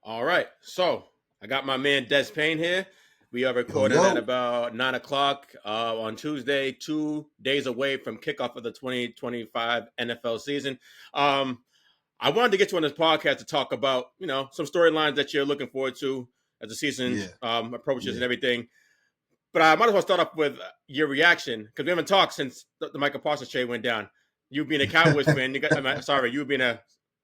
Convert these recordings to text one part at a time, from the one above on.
All right. So I got my man DesPain here. We are Yo, recording at yo. about 9 o'clock on Tuesday, 2 days away from kickoff of the 2025 NFL season. Um, I wanted to get you on this podcast to talk about, some storylines that you're looking forward to as the season Yeah, approaches and yeah, everything. But I might as well start off with your reaction because we haven't talked since the Micah Parsons trade went down. You being a Cowboys fan, you being a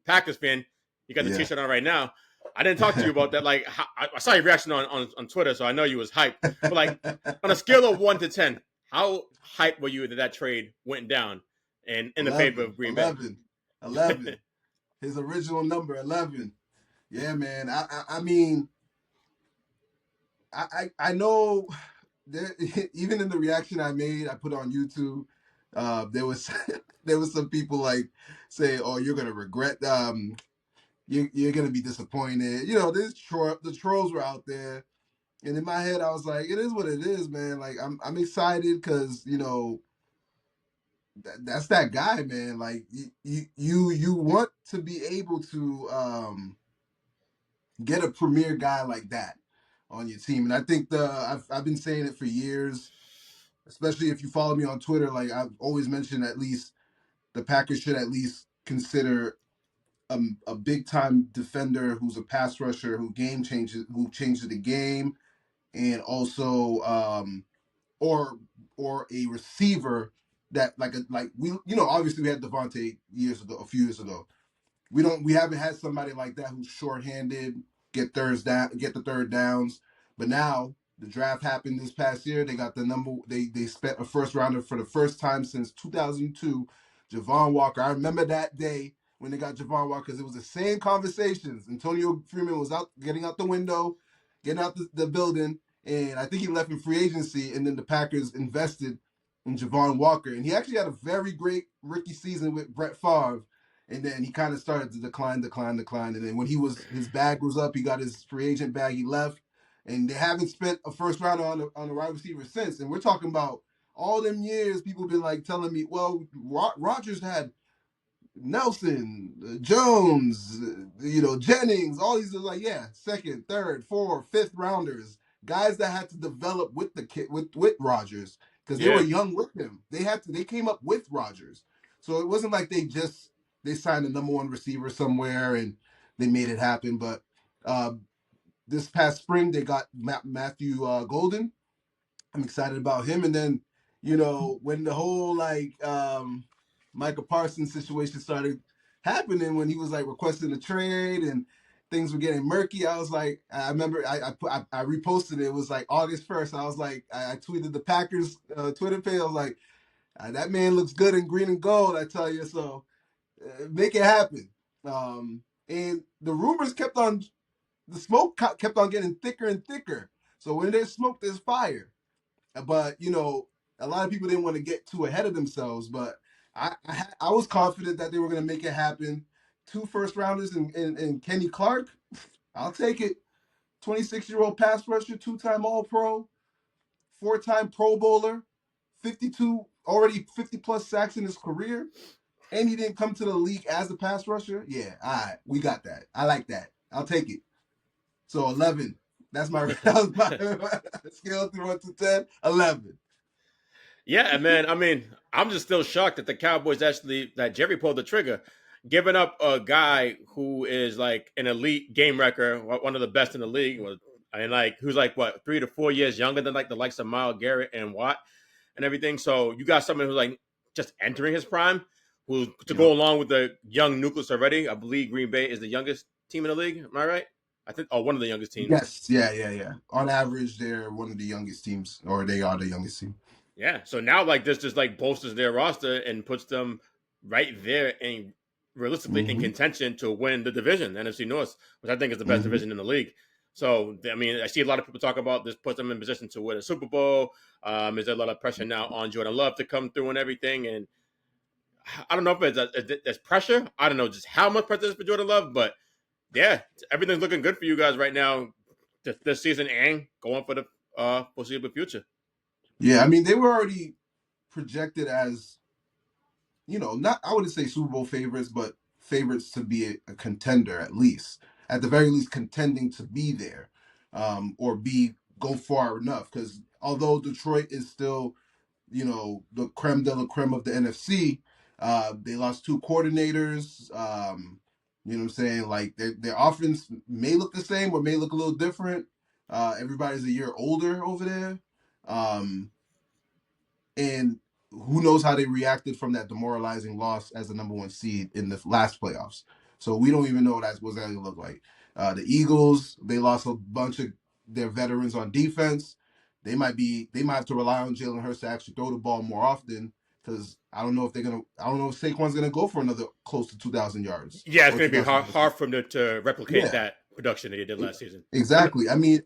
Packers fan, you got the yeah. T-shirt on right now. I didn't talk to you about that. Like, I saw your reaction on Twitter, so I know you was hyped. But like, on a scale of 1 to 10, how hyped were you that that trade went down and in the favor 11, of Green Bay? 11, 11. His original number, 11. Yeah, man. I mean, I know there, even in the reaction I made, I put on YouTube, there was there was some people like say, "Oh, you're gonna regret. You're gonna be disappointed." The trolls were out there, and in my head, I was like, "It is what it is, man." Like I'm excited because that's that guy, man. Like you want to be able to get a premier guy like that on your team, and I think I've been saying it for years, especially if you follow me on Twitter. Like I've always mentioned, at least the Packers should at least consider a big time defender who's a pass rusher who changes the game, and also or a receiver that like we obviously we had Devontae a few years ago. We haven't had somebody like that who's shorthanded, get the third downs. But now the draft happened this past year. They got the number. They spent a first rounder for the first time since 2002. Javon Walker. I remember that day when they got Javon Walker because it was the same conversations. Antonio Freeman was getting out the window, getting out the building, and I think he left in free agency. And then the Packers invested in Javon Walker, and he actually had a very great rookie season with Brett Favre. And then he kind of started to decline. And then when his bag was up, he got his free agent bag, he left. And they haven't spent a first rounder on a wide receiver since. And we're talking about all them years, people have been like telling me, well, Rodgers had Nelson, Jones, Jennings, all these are like, yeah, second, third, fourth, fifth rounders, guys that had to develop with the kid with Rodgers because they were Yeah. young with him. They came up with Rodgers, so it wasn't like they signed a number one receiver somewhere and they made it happen. But uh, this past spring they got Matthew Golden. I'm excited about him. And then, when the whole Micah Parsons situation started happening, when he was like requesting a trade and things were getting murky, I was like, I remember I reposted it. It was like August 1st. I was like, I tweeted the Packers Twitter page. I was like, that man looks good in green and gold, I tell you. So make it happen. And the rumors the smoke kept on getting thicker and thicker. So when there's smoke, there's fire. But a lot of people didn't want to get too ahead of themselves. But I was confident that they were going to make it happen. Two first rounders and Kenny Clark, I'll take it. 26-year-old pass rusher, two-time All-Pro, four-time Pro Bowler, 50 plus sacks in his career, and he didn't come to the league as a pass rusher. Yeah, all right, we got that. I like that. I'll take it. So 11. That was my scale through 1 to 10. 11. Yeah, man. I mean, I'm just still shocked that the Cowboys that Jerry pulled the trigger, giving up a guy who is like an elite game wrecker, one of the best in the league, and like who's like what 3 to 4 years younger than like the likes of Myles Garrett and Watt and everything. So you got someone who's like just entering his prime, who to go Yep. along with the young nucleus already. I believe Green Bay is the youngest team in the league. Am I right? I think one of the youngest teams. Yes. Yeah. On average, they're one of the youngest teams, or they are the youngest team. Yeah. So now like this just like bolsters their roster and puts them right there and realistically in Mm-hmm. contention to win the division, NFC North, which I think is the best Mm-hmm. division in the league. So I mean, I see a lot of people talk about this puts them in position to win a Super Bowl. Is there a lot of pressure now on Jordan Love to come through and everything? And I don't know if there's pressure. I don't know just how much pressure is for Jordan Love, but yeah, everything's looking good for you guys right now this season and going for the foreseeable future. Yeah, I mean, they were already projected as, not, I wouldn't say Super Bowl favorites, but favorites to be a contender at least. at the very least contending to be there, or go far enough. Because although Detroit is still, the creme de la creme of the NFC, they lost two coordinators. You know what I'm saying? Like their offense may look the same or may look a little different. Everybody's a year older over there. And who knows how they reacted from that demoralizing loss as the number one seed in the last playoffs. So we don't even know what's going to look like. The Eagles, they lost a bunch of their veterans on defense. They might have to rely on Jalen Hurts to actually throw the ball more often, because I don't know if Saquon's gonna go for another close to 2,000 yards. Yeah, it's Or going to be 2,000 hard for him to replicate Yeah, that production that he did last season. exactly. I mean,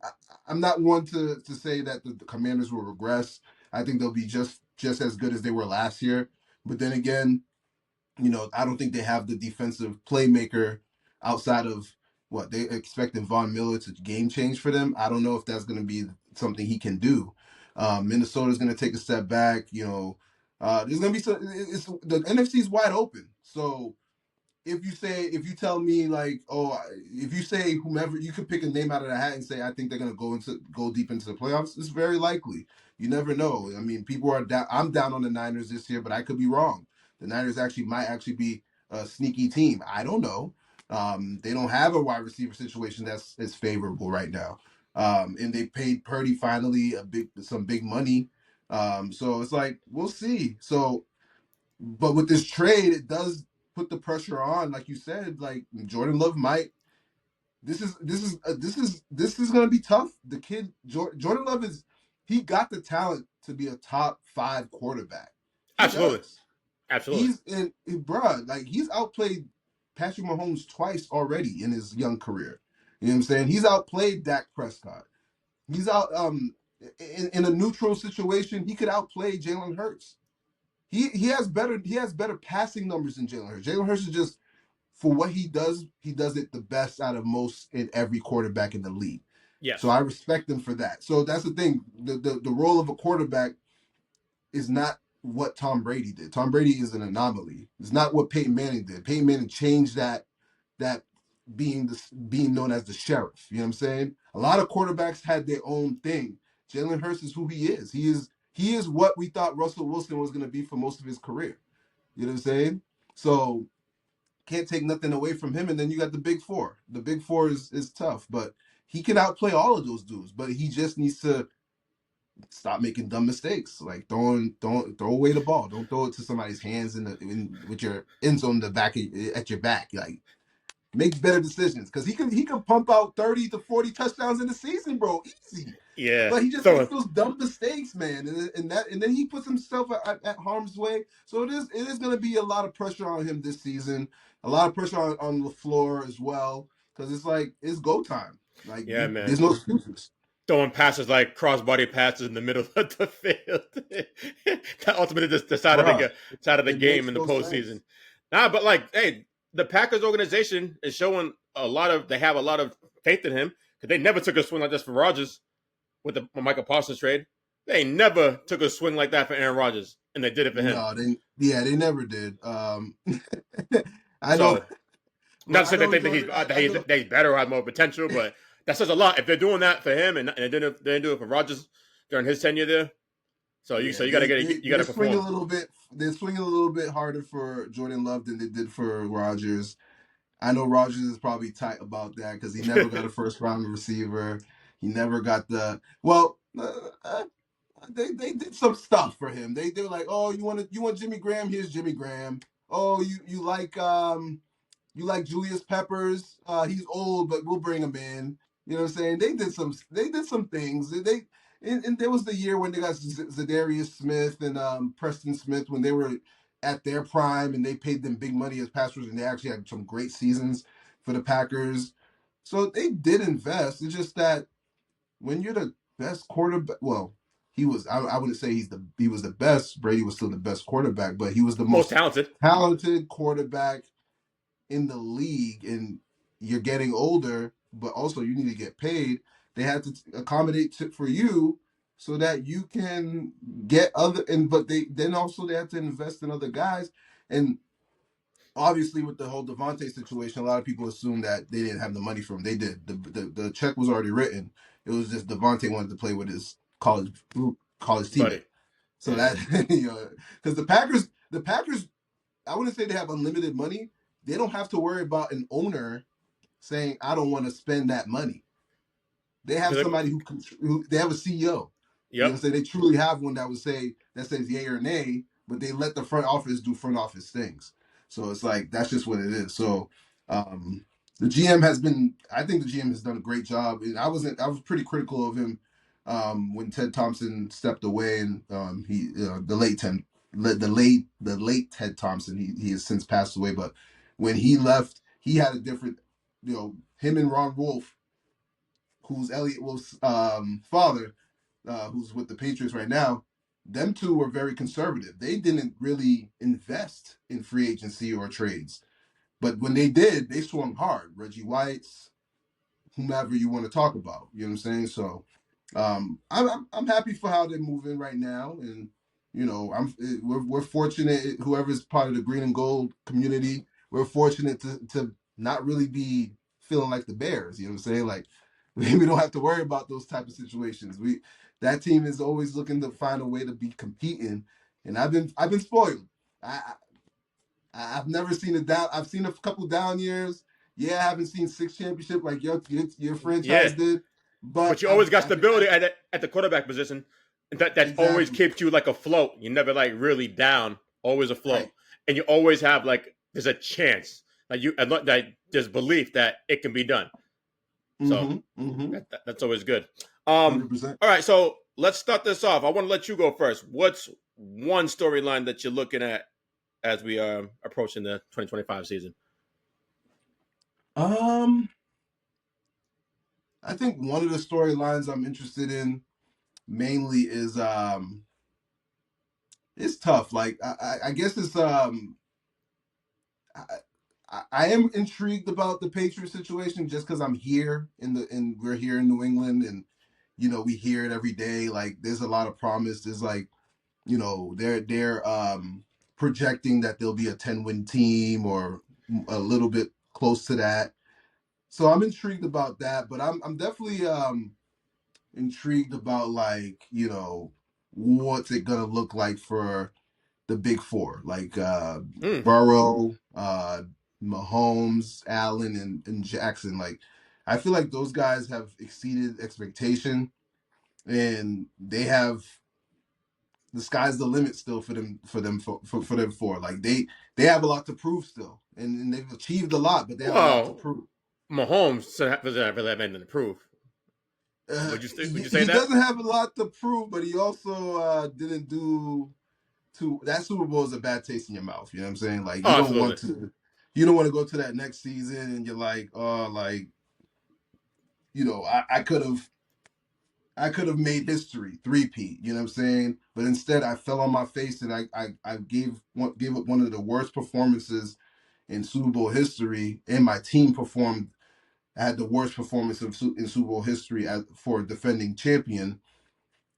I'm not one to say that the Commanders will regress. I think they'll be just as good as they were last year. But then again, I don't think they have the defensive playmaker outside of what they expecting Von Miller to game change for them. I don't know if that's going to be something he can do. Minnesota's going to take a step back. There's going to be the NFC is wide open. So if you tell me like, if you say whomever, you could pick a name out of the hat and say I think they're gonna go deep into the playoffs, it's very likely. You never know. I mean, people are down. I'm down on the Niners this year, but I could be wrong. The Niners might be a sneaky team. I don't know. They don't have a wide receiver situation that's favorable right now, and they paid Purdy finally some big money. So it's like we'll see. So, but with this trade, it does put the pressure on, like you said. Like Jordan Love might. This is going to be tough. The kid Jordan Love he got the talent to be a top 5 quarterback. He Absolutely, does. absolutely. He's outplayed Patrick Mahomes twice already in his young career. You know what I'm saying? He's outplayed Dak Prescott. He's out in a neutral situation. He could outplay Jalen Hurts. He has better passing numbers than Jalen Hurts. Jalen Hurts is just, for what he does it the best out of most in every quarterback in the league. Yes. So I respect him for that. So that's the thing. The role of a quarterback is not what Tom Brady did. Tom Brady is an anomaly. It's not what Peyton Manning did. Peyton Manning changed that being known as the sheriff. You know what I'm saying? A lot of quarterbacks had their own thing. Jalen Hurts is who he is. He is what we thought Russell Wilson was going to be for most of his career. You know what I'm saying? So can't take nothing away from him. And then you got the big four. The big four is tough, but he can outplay all of those dudes. But he just needs to stop making dumb mistakes, like don't throw away the ball. Don't throw it to somebody's hands with your end zone at your back. Like, make better decisions, because he can pump out 30 to 40 touchdowns in the season, bro, easy. Yeah. But he just makes those dumb mistakes, man, and then he puts himself at harm's way. So it is going to be a lot of pressure on him this season, a lot of pressure on LaFleur as well, because it's like it's go time. Like, yeah, man. There's no excuses. Throwing passes like crossbody passes in the middle of the field that ultimately decided the game in the postseason. Sense. Nah, but like, hey, the Packers organization is showing they have a lot of faith in him, because they never took a swing like this for Rodgers with the Micah Parsons trade. They never took a swing like that for Aaron Rodgers, and they did it for him. No, they never did. I so, know. Not to say they think that he's better or has more potential, but that says a lot. If they're doing that for him and they didn't do it for Rodgers during his tenure there, you got to swing a little bit. They're swinging a little bit harder for Jordan Love than they did for Rodgers. I know Rodgers is probably tight about that, because he never got a first round receiver. He never got they did some stuff for him. They were like, oh, you want Jimmy Graham? Here's Jimmy Graham. Oh, you like Julius Peppers? He's old, but we'll bring him in. You know what I'm saying? They did some things. And there was the year when they got Zadarius Smith and Preston Smith, when they were at their prime and they paid them big money as pass rushers, and they actually had some great seasons for the Packers. So they did invest. It's just that when you're the best quarterback, well, he was. I wouldn't say he was the best. Brady was still the best quarterback, but he was the most talented quarterback in the league. And you're getting older, but also you need to get paid. They had to accommodate for you so that you can get but they had to invest in other guys. And obviously with the whole Devontae situation, a lot of people assume that they didn't have the money for him. They did. The check was already written. It was just Devontae wanted to play with his college buddy. teammate. So Yeah. that because the Packers, I wouldn't say they have unlimited money. They don't have to worry about an owner saying, "I don't want to spend that money." They have Because somebody who they have a CEO. You know what yep. I'm saying? They truly have one that says yay or nay, but they let the front office do front office things. So it's like that's just what it is. So the GM I think the GM has done a great job. And I was pretty critical of him when Ted Thompson stepped away, and he the late Ted Thompson, he has since passed away, but when he left, he had a different, him and Ron Wolf, who's Elliott Wolf's father, who's with the Patriots right now. Them two were very conservative. They didn't really invest in free agency or trades, but when they did, they swung hard. Reggie White's, whomever you want to talk about, you know what I'm saying? So I'm happy for how they're moving right now, and we're fortunate. Whoever's part of the green and gold community, we're fortunate to not really be feeling like the Bears. You know what I'm saying? Like we don't have to worry about those type of situations. That team is always looking to find a way to be competing, and I've been spoiled. I've never seen a down. I've seen a couple down years. Yeah, I haven't seen 6 championships like your Yeah. franchise did, but But you always got stability at the quarterback position. That always exactly keeps you like afloat. You never like really down, always afloat. right. And you always have like there's a chance. Like that there's belief that it can be done. So Mm-hmm. that's always good. 100%. All right, so let's start this off. I want to let you go first. What's one storyline that you're looking at as we are approaching the 2025 season? I think one of the storylines I'm interested in mainly is it's tough. Like I guess it's I am intrigued about the Patriots situation just because I'm here and we're here in New England, and we hear it every day. Like there's a lot of promise. There's like they're projecting that they'll be a 10-win team or a little bit close to that. So I'm intrigued about that, but I'm definitely intrigued about like what's it gonna look like for the big four, like Mm. Burrow, Mahomes, Allen, and Jackson. Like I feel like those guys have exceeded expectation, and they have the sky's the limit still for them four. Like they have a lot to prove still, and they've achieved a lot, but they have a lot to Well, prove. Mahomes doesn't really have anything to prove. Would you say He that? doesn't have a lot to prove, but he also didn't do too. That Super Bowl is a bad taste in your mouth. You know what I'm saying? Like Oh, absolutely. you don't want to go to that next season and you're like, oh, like I could have made history, three-peat, you know what I'm saying? But instead, I fell on my face and I gave up one of the worst performances in Super Bowl history, and my team performed. I had the worst performance in Super Bowl history for a defending champion.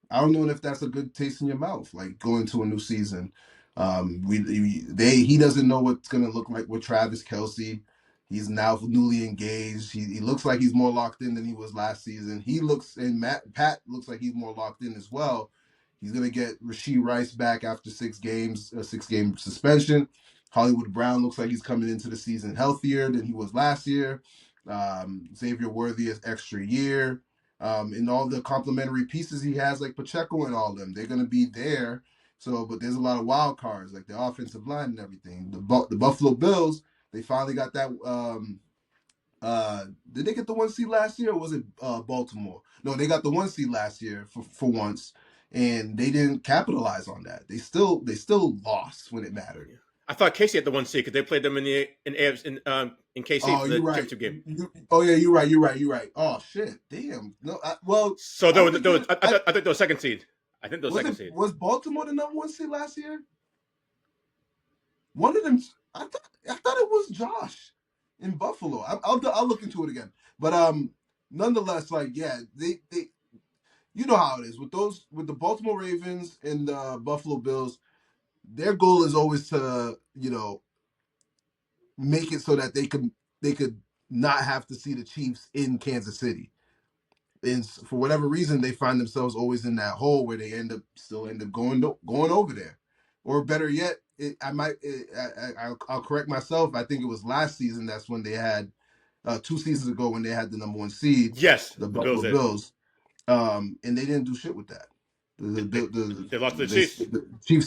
I don't know if that's a good taste in your mouth, like going to a new season. He doesn't know what's gonna look like with Travis Kelce. He's now newly engaged. He looks like he's more locked in than he was last season. Pat looks like he's more locked in as well. He's gonna get Rashee Rice back after 6 games, a 6-game suspension. Hollywood Brown looks like he's coming into the season healthier than he was last year. Xavier Worthy is extra year. And all the complementary pieces he has, like Pacheco and all of them, they're going to be there. So, but there's a lot of wild cards, like the offensive line and everything. The Buffalo Bills, they finally got that. Did they get the 1 seed last year, or was it Baltimore? No, they got the 1 seed last year for once, and they didn't capitalize on that. They still lost when it mattered. I thought Casey had the 1 seed because they played them in KC Oh, for the you're right. championship game. Oh yeah, you're right. You're right. Oh shit, damn. No, well, So I would have given. I think they were second seed. I think they were second seed. Was Baltimore the number 1 seed last year? One of them. I thought it was Josh in Buffalo. I'll look into it again. But nonetheless, like yeah, they you know how it is with the Baltimore Ravens and the Buffalo Bills. Their goal is always to make it so that they could not have to see the Chiefs in Kansas City. And for whatever reason, they find themselves always in that hole where they end up going over there, or better yet, I'll correct myself. I think it was last season. That's when they had 2 seasons ago when they had the number 1 seed, Yes, the the Bills Buffalo did. Bills, and they didn't do shit with that. They lost to the Chiefs.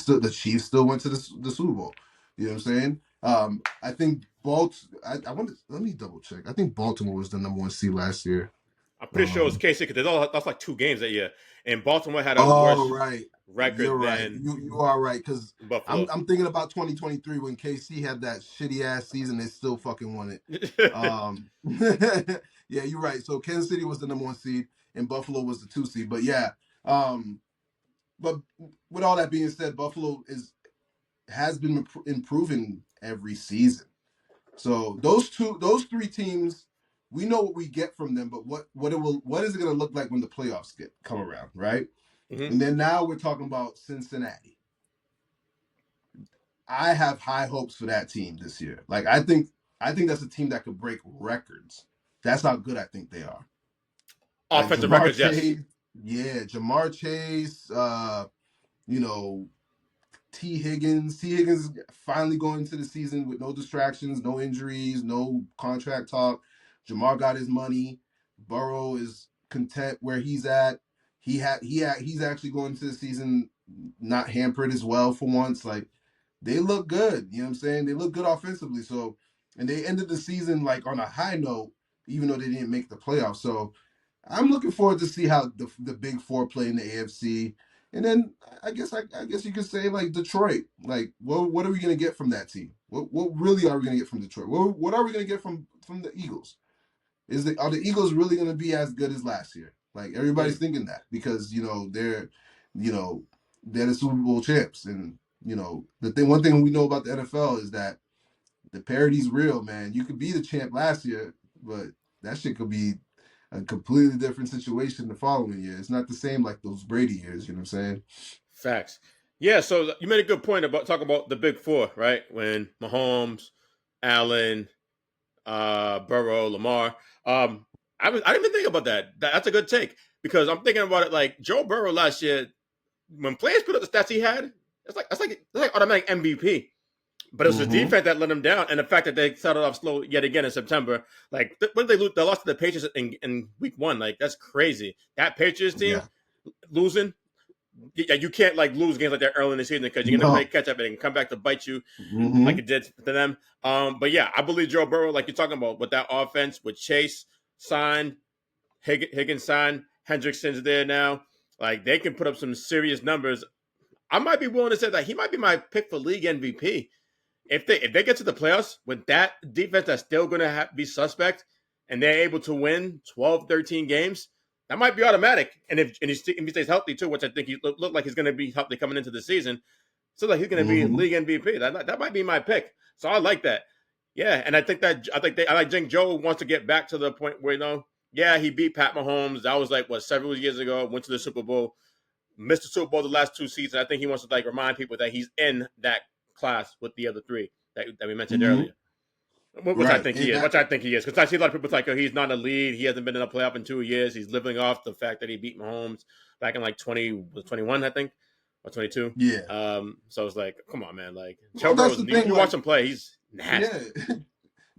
The Chiefs still went to the Super Bowl. You know what I'm saying? I think let me double check. I think Baltimore was the number 1 seed last year. I'm pretty sure it was KC because they lost like 2 games that year, and Baltimore had a Oh, worse right. You're record right. than You are right because Buffalo. I'm thinking about 2023 when KC had that shitty ass season. They still fucking won it. Yeah, you're right. So Kansas City was the number 1 seed and Buffalo was the 2 seed. But yeah, but with all that being said, Buffalo has been improving every season. So those 3 teams, we know what we get from them, but what is it going to look like when the playoffs come around, right? Mm-hmm. And then now we're talking about Cincinnati. I have high hopes for that team this year. Like I think that's a team that could break records. That's how good I think they are. Offensive Like records, yes. Yeah, Jamar Chase, you know, T. Higgins finally going into the season with no distractions, no injuries, no contract talk. Jamar got his money. Burrow is content where he's at. He's actually going into the season not hampered as well for once. Like they look good. You know what I'm saying? They look good offensively. So, and they ended the season like on a high note, even though they didn't make the playoffs. So I'm looking forward to see how the big 4 play in the AFC. And then I guess you could say like Detroit. Like, what are we gonna get from that team? What really are we gonna get from Detroit? What are we gonna get from the Eagles? Are the Eagles really gonna be as good as last year? Like everybody's thinking that because they're the Super Bowl champs, and one thing we know about the NFL is that the parity's real, man. You could be the champ last year, but that shit could be a completely different situation the following year. It's not the same like those Brady years. You know what I'm saying? Facts. Yeah, so you made a good point about talking about the big 4, right? When Mahomes, Allen, Burrow, Lamar. I didn't even think about that. That's a good take because I'm thinking about it like Joe Burrow last year. When players put up the stats he had, it's like automatic MVP. But it was the defense that let them down, and the fact that they started off slow yet again in September. Like, when did they lose? They lost to the Patriots in week 1. Like, that's crazy. That Patriots team losing. Yeah, you can't like lose games like that early in the season because you're gonna play catch up and it can come back to bite you like it did to them. But yeah, I believe Joe Burrow, like you're talking about, with that offense, with Chase signed, Higgins signed, Hendrickson's there now. Like they can put up some serious numbers. I might be willing to say that he might be my pick for league MVP. If they get to the playoffs with that defense that's still going to be suspect and they're able to win 12, 13 games, that might be automatic. And if he stays healthy too, which I think he look like he's going to be healthy coming into the season, so like he's going to be league MVP. That might be my pick. So I like that. Yeah, and I think Joe wants to get back to the point where yeah, he beat Pat Mahomes. That was like several years ago. Went to the Super Bowl, missed the Super Bowl the last 2 seasons. I think he wants to like remind people that he's in that class with the other 3 that we mentioned earlier. Which I think he is. Because I see a lot of people like, oh, he's not a lead. He hasn't been in a playoff in 2 years. He's living off the fact that he beat Mahomes back in like 21, I think, or 22. Yeah. So it's like, come on, man. Like, Well, Joe Burrow, you watch him play, he's nasty. Yeah.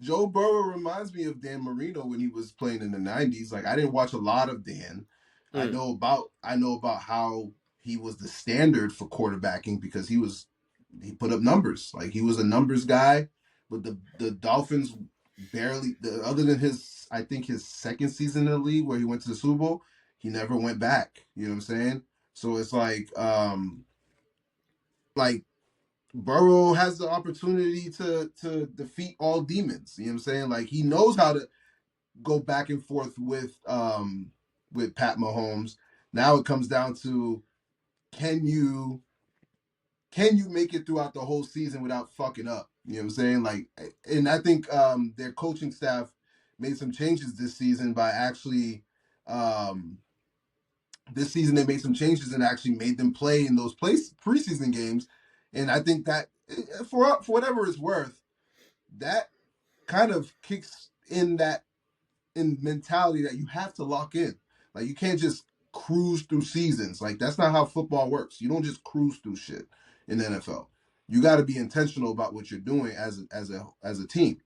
Joe Burrow reminds me of Dan Marino when he was playing in the 90s. Like I didn't watch a lot of Dan. I know about how he was the standard for quarterbacking because he put up numbers. Like he was a numbers guy, but the Dolphins barely other than his second season in the league where he went to the Super Bowl, he never went back. You know what I'm saying? So it's like Burrow has the opportunity to defeat all demons. You know what I'm saying? Like he knows how to go back and forth with Pat Mahomes. Now it comes down to can you make it throughout the whole season without fucking up? You know what I'm saying? Like, and I think their coaching staff made some changes this season by actually this season they made some changes and actually made them play in those preseason games. And I think that for whatever it's worth, that kind of kicks in that in mentality that you have to lock in. Like you can't just cruise through seasons. Like that's not how football works. You don't just cruise through shit in the NFL. You got to be intentional about what you're doing as a team.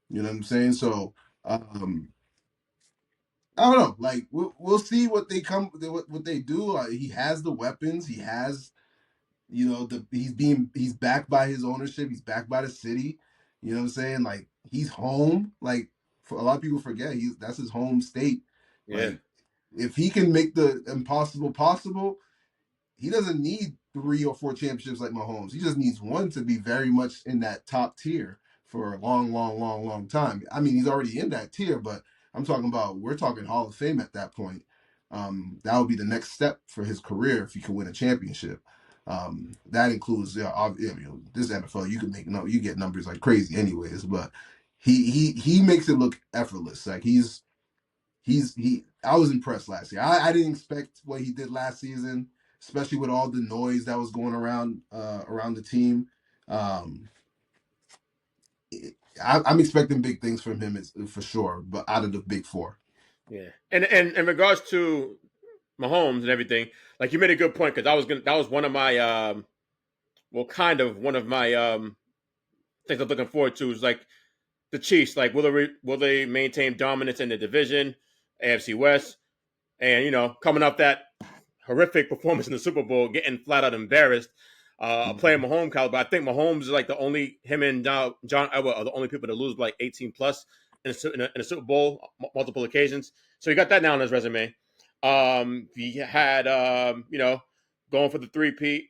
You know what I'm saying? So I don't know. Like we'll see what what they do. He has the weapons. He has he's backed by his ownership. He's backed by the city. You know what I'm saying? Like he's home. Like for a lot of people forget that's his home state. Yeah. Like if he can make the impossible possible, he doesn't need 3 or 4 championships like Mahomes. He just needs one to be very much in that top tier for a long, long, long, long time. I mean, he's already in that tier, but we're talking Hall of Fame at that point. That would be the next step for his career if he could win a championship. That includes, this NFL, you get numbers like crazy anyways, but he makes it look effortless. Like I was impressed last year. I didn't expect what he did last season, especially with all the noise that was going around around the team. I'm expecting big things from him for sure, but out of the big four. Yeah, and in regards to Mahomes and everything, like you made a good point because that was one of my kind of one of my things I'm looking forward to is like the Chiefs. Like, will they maintain dominance in the division, AFC West, and coming off that horrific performance in the Super Bowl, getting flat out embarrassed, playing Mahomes caliber. I think Mahomes is like him and John Elway are the only people to lose by like 18 plus in a Super Bowl multiple occasions. So he got that now on his resume. He had going for the three-peat,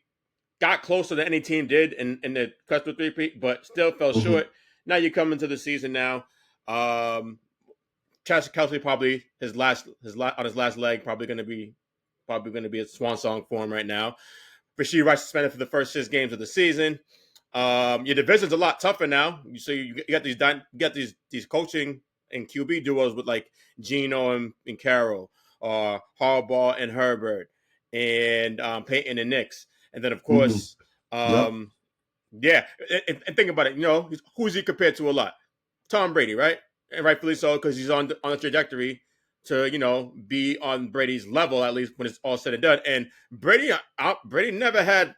got closer than any team did in the quest for three-peat, but still fell short. Now you come into the season now. Kelsey probably on his last leg probably going to be a swan song for him right now. Rashee Rice suspended for the first 6 games of the season. Your division's a lot tougher now. So you got these coaching and QB duos with like Geno and Carroll, or Harbaugh and Herbert, and Peyton and Nix, and then of course, and think about it. Who's he compared to a lot? Tom Brady, right? And rightfully so, because he's on a trajectory to be on Brady's level, at least when it's all said and done. And Brady never had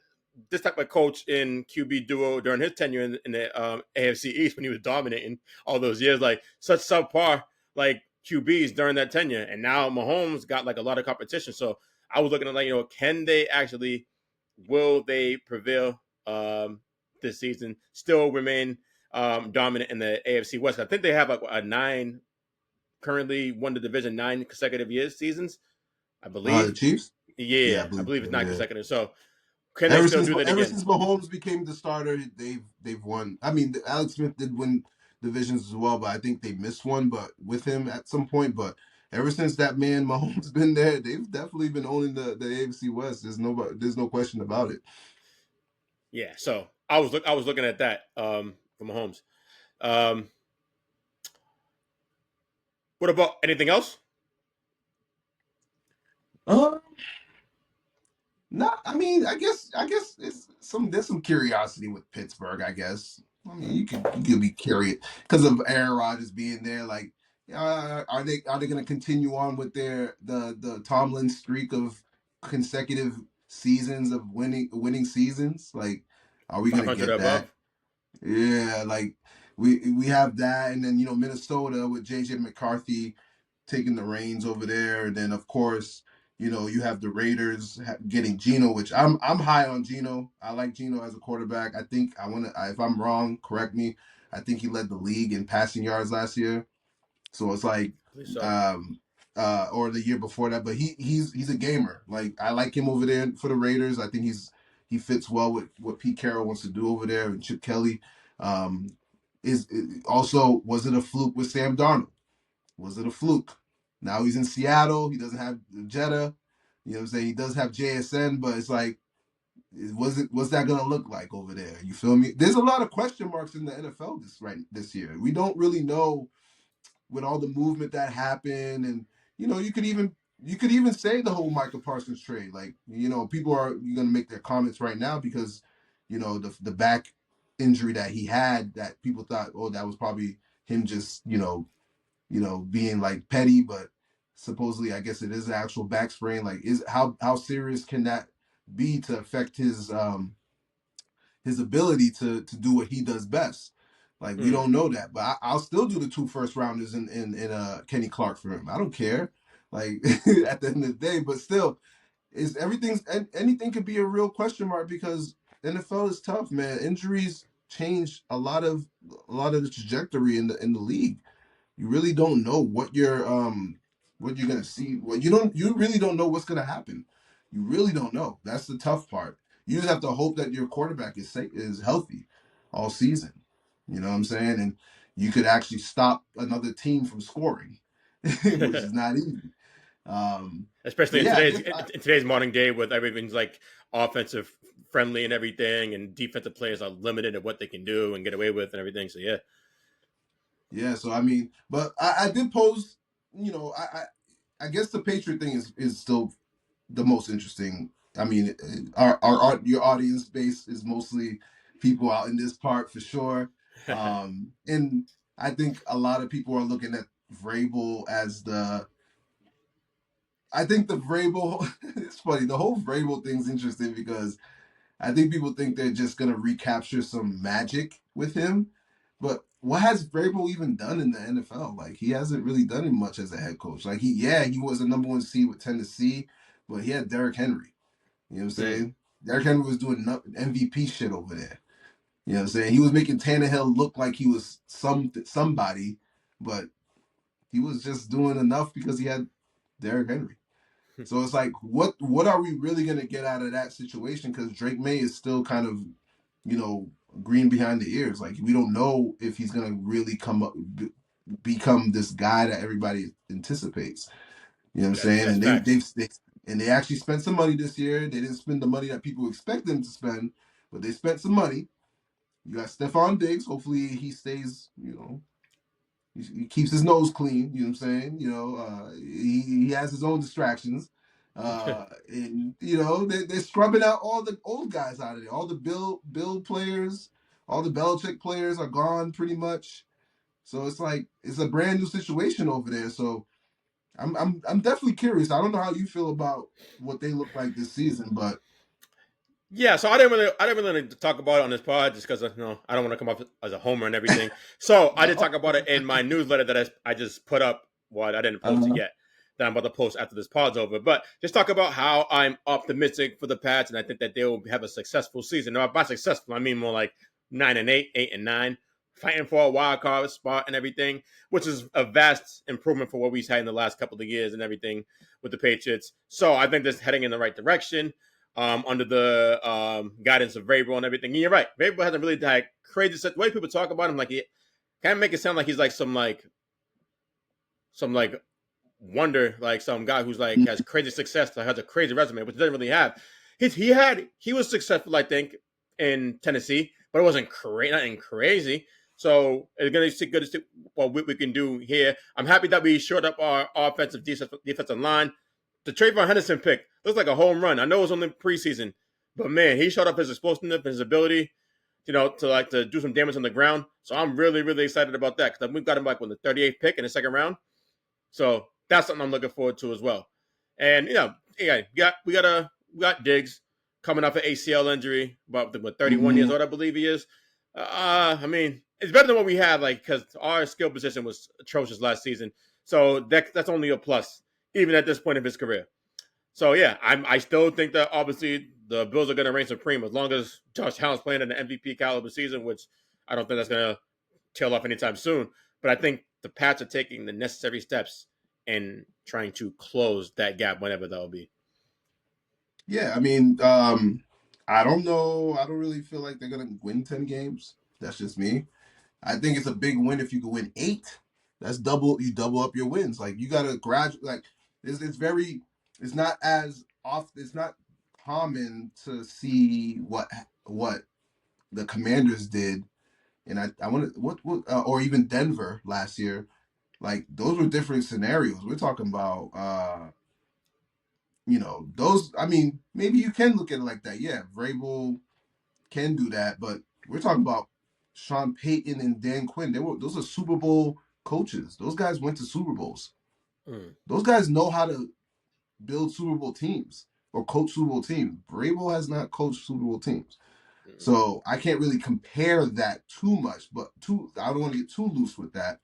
this type of coach in QB duo during his tenure in the AFC East when he was dominating all those years, like such subpar like QBs during that tenure. And now Mahomes got like a lot of competition. So I was looking at will they prevail this season? Still remain dominant in the AFC West. I think they have currently won the division 9 consecutive seasons, I believe. The Chiefs? Yeah, I believe it's 9 consecutive. So can they still since, do that ever again? Since Mahomes became the starter, they've won. I mean, Alex Smith did win divisions as well, but I think they missed one. But with him at some point, but ever since that man Mahomes been there, they've definitely been owning the AFC West. There's no question about it. Yeah, so I was looking at that for Mahomes. What about anything else? No, I mean, I guess there's some curiosity with Pittsburgh. I guess. I mean, you could be curious because of Aaron Rodgers being there. Like, are they going to continue on with the Tomlin streak of consecutive seasons of winning seasons? Like, are we going to get that? Yeah, like we have that, and then Minnesota with JJ McCarthy taking the reins over there, and then of course you have the Raiders getting Geno, which I'm high on Geno. I like Geno as a quarterback. I think if I'm wrong, correct me. I think he led the league in passing yards last year, so it's like or the year before that. But he's a gamer. Like I like him over there for the Raiders. I think he fits well with what Pete Carroll wants to do over there, and Chip Kelly. Was it a fluke with Sam Darnold? Was it a fluke? Now he's in Seattle. He doesn't have Jetta. You know what I'm saying? He does have JSN, but it's like, what's that going to look like over there? You feel me? There's a lot of question marks in the NFL this year. We don't really know with all the movement that happened, and you could even say the whole Micah Parsons trade. Like people are going to make their comments right now because the back injury that he had that people thought, oh, that was probably him just being like petty, but supposedly I guess it is an actual back sprain. Like, is how serious can that be to affect his ability to do what he does best? Like, we Mm. don't know that, but I'll still do the 2 first rounders in Kenny Clark for him. I don't care. Like at the end of the day, but still, is anything could be a real question mark because NFL is tough, man. Injuries change a lot of the trajectory in the league. You really don't know what you're gonna see. You really don't know what's gonna happen. You really don't know. That's the tough part. You just have to hope that your quarterback is healthy all season. You know what I'm saying? And you could actually stop another team from scoring, which is not easy. Especially But in yeah, I today's guess in today's modern day with everything's like offensive friendly and everything, and defensive players are limited at what they can do and get away with and everything. So yeah. yeah. So I mean, but I did pose. I guess the Patriot thing is still the most interesting. I mean, your audience base is mostly people out in this part for sure, and I think a lot of people are looking at Vrabel as the. I think the Vrabel. It's funny. The whole Vrabel thing's interesting because I think people think they're just gonna recapture some magic with him, but what has Vrabel even done in the NFL? Like, he hasn't really done much as a head coach. Like, he was a number one seed with Tennessee, but he had Derrick Henry. You know what I'm Mm. saying? Derrick Henry was doing MVP shit over there. You know what I'm saying? He was making Tannehill look like he was somebody, but he was just doing enough because he had Derrick Henry. So it's like, what are we really gonna get out of that situation? Because Drake May is still kind of, green behind the ears. Like, we don't know if he's gonna really become this guy that everybody anticipates. You know what I'm saying? That's And facts. they actually spent some money this year. They didn't spend the money that people expect them to spend, but they spent some money. You got Stephon Diggs. Hopefully he stays. He keeps his nose clean. You know what I'm saying? He has his own distractions. And they're scrubbing out all the old guys out of there. All the Bill players, all the Belichick players are gone pretty much. So it's like it's a brand new situation over there. So I'm definitely curious. I don't know how you feel about what they look like this season, but Yeah, so I didn't really talk about it on this pod just because I don't want to come off as a homer and everything. So I did talk about it in my newsletter that I just put up. Well, I didn't post it uh, yet. That I'm about to post after this pod's over. But just talk about how I'm optimistic for the Pats, and I think that they will have a successful season. Now, by successful, I mean more like 9-8, 8-9, fighting for a wild card spot and everything, which is a vast improvement for what we've had in the last couple of years and everything with the Patriots. So I think this is heading in the right direction under the guidance of Vrabel and everything. And you're right. Vrabel hasn't really had crazy stuff. The way people talk about him, like, he kind of make it sound like he's like some wonder, like some guy who's like has crazy success, like has a crazy resume, which he doesn't really have. He was successful, I think, in Tennessee, but it wasn't nothing crazy. So it's gonna be good to see what we can do here. I'm happy that we shored up our defensive line. The Trayvon Henderson pick looks like a home run. I know it was only preseason, but man, he showed up his explosiveness, his ability, to do some damage on the ground. So I'm really, really excited about that because we've got him like with the 38th pick in the second round. So that's something I'm looking forward to as well. And yeah, we got Diggs coming off an ACL injury, about 31 years mhm. old, I believe he is. I mean, it's better than what we had, like, because our skill position was atrocious last season. So that's only a plus, even at this point of his career. So yeah, I still think that obviously the Bills are going to reign supreme as long as Josh Allen's playing in an MVP caliber season, which I don't think that's going to tail off anytime soon. But I think the Pats are taking the necessary steps in trying to close that gap whenever that'll be. Yeah, I mean, I don't know. I don't really feel like they're gonna win 10 games. That's just me. I think it's a big win if you can win eight. That's double. You double up your wins. Like, you gotta graduate. Like, it's very. It's not as off. It's not common to see what the Commanders did, and I want to what or even Denver last year. Like, those were different scenarios. We're talking about those. I mean, maybe you can look at it like that. Yeah, Vrabel can do that, but we're talking about Sean Payton and Dan Quinn. Those are Super Bowl coaches. Those guys went to Super Bowls. Those guys know how to build Super Bowl teams or coach Super Bowl teams. Vrabel has not coached Super Bowl teams. So I can't really compare that too much, but I don't want to get too loose with that.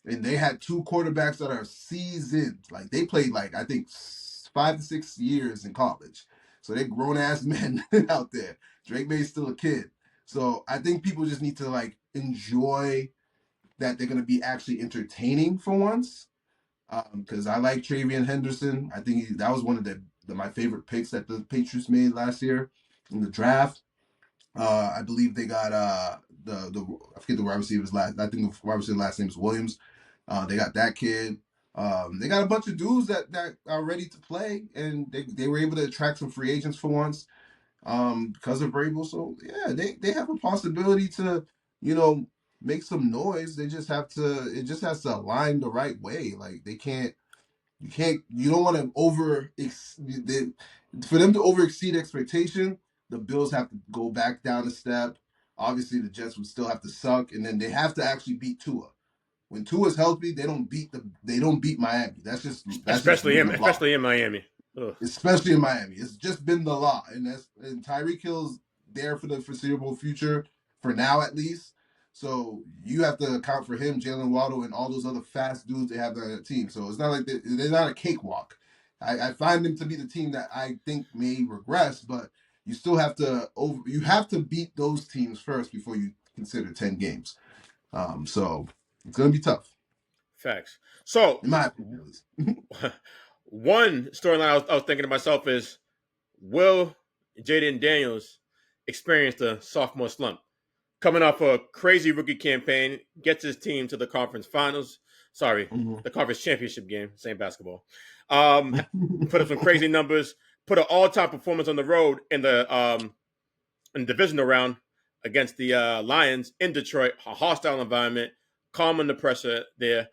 And they had two quarterbacks that are seasoned. Like they played I think 5 to 6 years in college. So they're grown ass men out there. Drake May's still a kid. So I think people just need to enjoy that they're going to be actually entertaining for once. Because I like Travion Henderson. I think that was one of my favorite picks that the Patriots made last year in the draft. I believe they got I forget the wide receiver's last. I think the wide receiver's last name is Williams. They got that kid. They got a bunch of dudes that are ready to play, and they were able to attract some free agents for once because of Vrabel. So yeah, they have a possibility to make some noise. It just has to align the right way. Like you don't want to for them to over exceed expectation. The Bills have to go back down a step. Obviously, the Jets would still have to suck, and then they have to actually beat Tua. When Tua's healthy, they don't beat Miami. Especially in Miami. Ugh. Especially in Miami, it's just been the law, and Tyreek Hill's there for the foreseeable future, for now at least. So you have to account for him, Jalen Waddle, and all those other fast dudes they have on their team. So it's not like they're not a cakewalk. I find them to be the team that I think may regress, but you still have to beat those teams first before you consider 10 games. So it's gonna be tough. Facts. So in my opinion, at least. One storyline I was thinking to myself is, will Jaden Daniels experience the sophomore slump? Coming off a crazy rookie campaign, gets his team to the conference finals. Sorry, the conference championship game, same basketball. Put up some crazy numbers, put an all-time performance on the road in the divisional round against the Lions in Detroit, a hostile environment, calming the pressure there.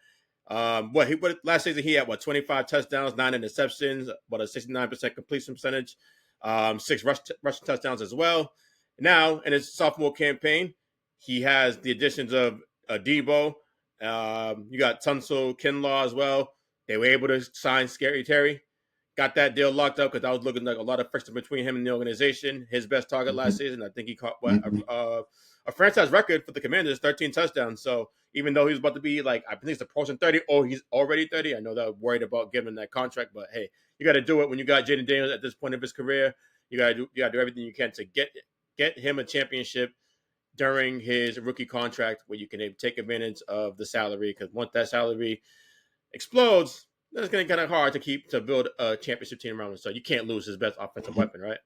Last season he had 25 touchdowns, 9 interceptions, about a 69% completion percentage, 6 rushing touchdowns as well. Now in his sophomore campaign, he has the additions of Debo. You got Tunsil Kinlaw as well. They were able to sign Scary Terry. Got that deal locked up because I was looking like a lot of friction between him and the organization. His best target last season, I think he caught a franchise record for the Commanders, 13 touchdowns. So even though he was about to be I think he's approaching 30, or he's already 30. I know they're worried about giving him that contract, but hey, you got to do it when you got Jaden Daniels at this point of his career. You got to do everything you can to get him a championship during his rookie contract, where you can take advantage of the salary. Because once that salary explodes, then it's going to be kind of hard to build a championship team around him. So you can't lose his best offensive weapon, right?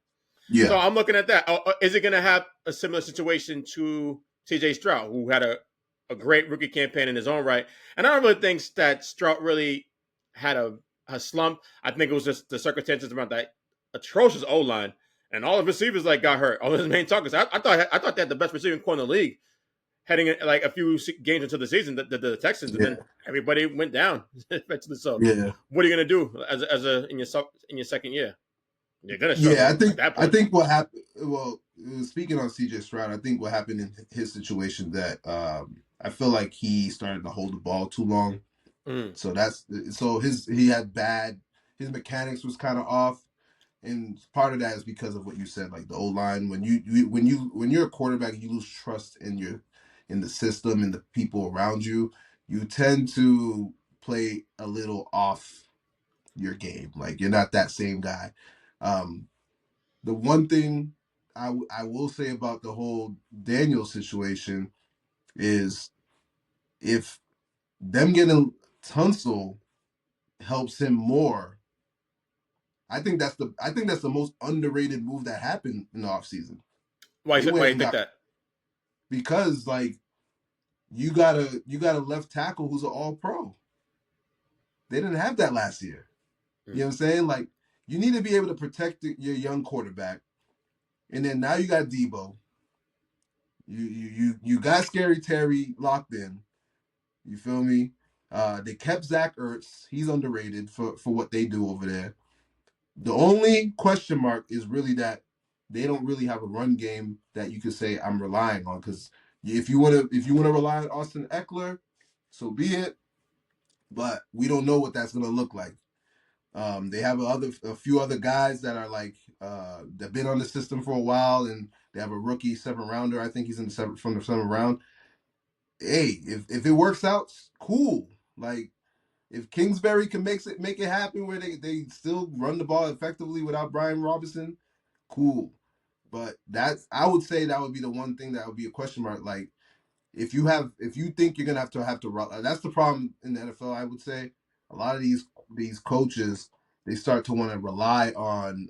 Yeah. So I'm looking at that. Is it going to have a similar situation to C.J. Stroud, who had a great rookie campaign in his own right? And I don't really think that Stroud really had a slump. I think it was just the circumstances around that atrocious O-line, and all the receivers got hurt. All his main targets. I thought they had the best receiving core in the league heading a few games into the season. The Texans, and then everybody went down eventually. So what are you going to do in your second year? You're gonna struggle. I think what happened. Well, speaking on CJ Stroud, I think what happened in his situation that I feel like he started to hold the ball too long. So he had his mechanics was kind of off, and part of that is because of what you said, like the O-line. When you're a quarterback, you lose trust in the system and the people around you. You tend to play a little off your game. Like you're not that same guy. The one thing I will say about the whole Daniel situation is if them getting Tunsil helps him more, I think that's the most underrated move that happened in the offseason. Why do you think that? Because you got a left tackle who's an all-pro. They didn't have that last year. You know what I'm saying? You need to be able to protect your young quarterback, and then now you got Debo. You got Scary Terry locked in. You feel me? They kept Zach Ertz. He's underrated for what they do over there. The only question mark is really that they don't really have a run game that you could say I'm relying on, because If you want to rely on Austin Eckler, so be it. But we don't know what that's going to look like. They have a few other guys that are like they've been on the system for a while, and they have a rookie 7th-rounder. I think he's in the from the 7th round. Hey, if it works out, cool. Like if Kingsbury can make it happen where they still run the ball effectively without Brian Robinson, cool. But I would say that would be the one thing that would be a question mark. Like if you think you're gonna have to that's the problem in the NFL. I would say a lot of these coaches, they start to want to rely on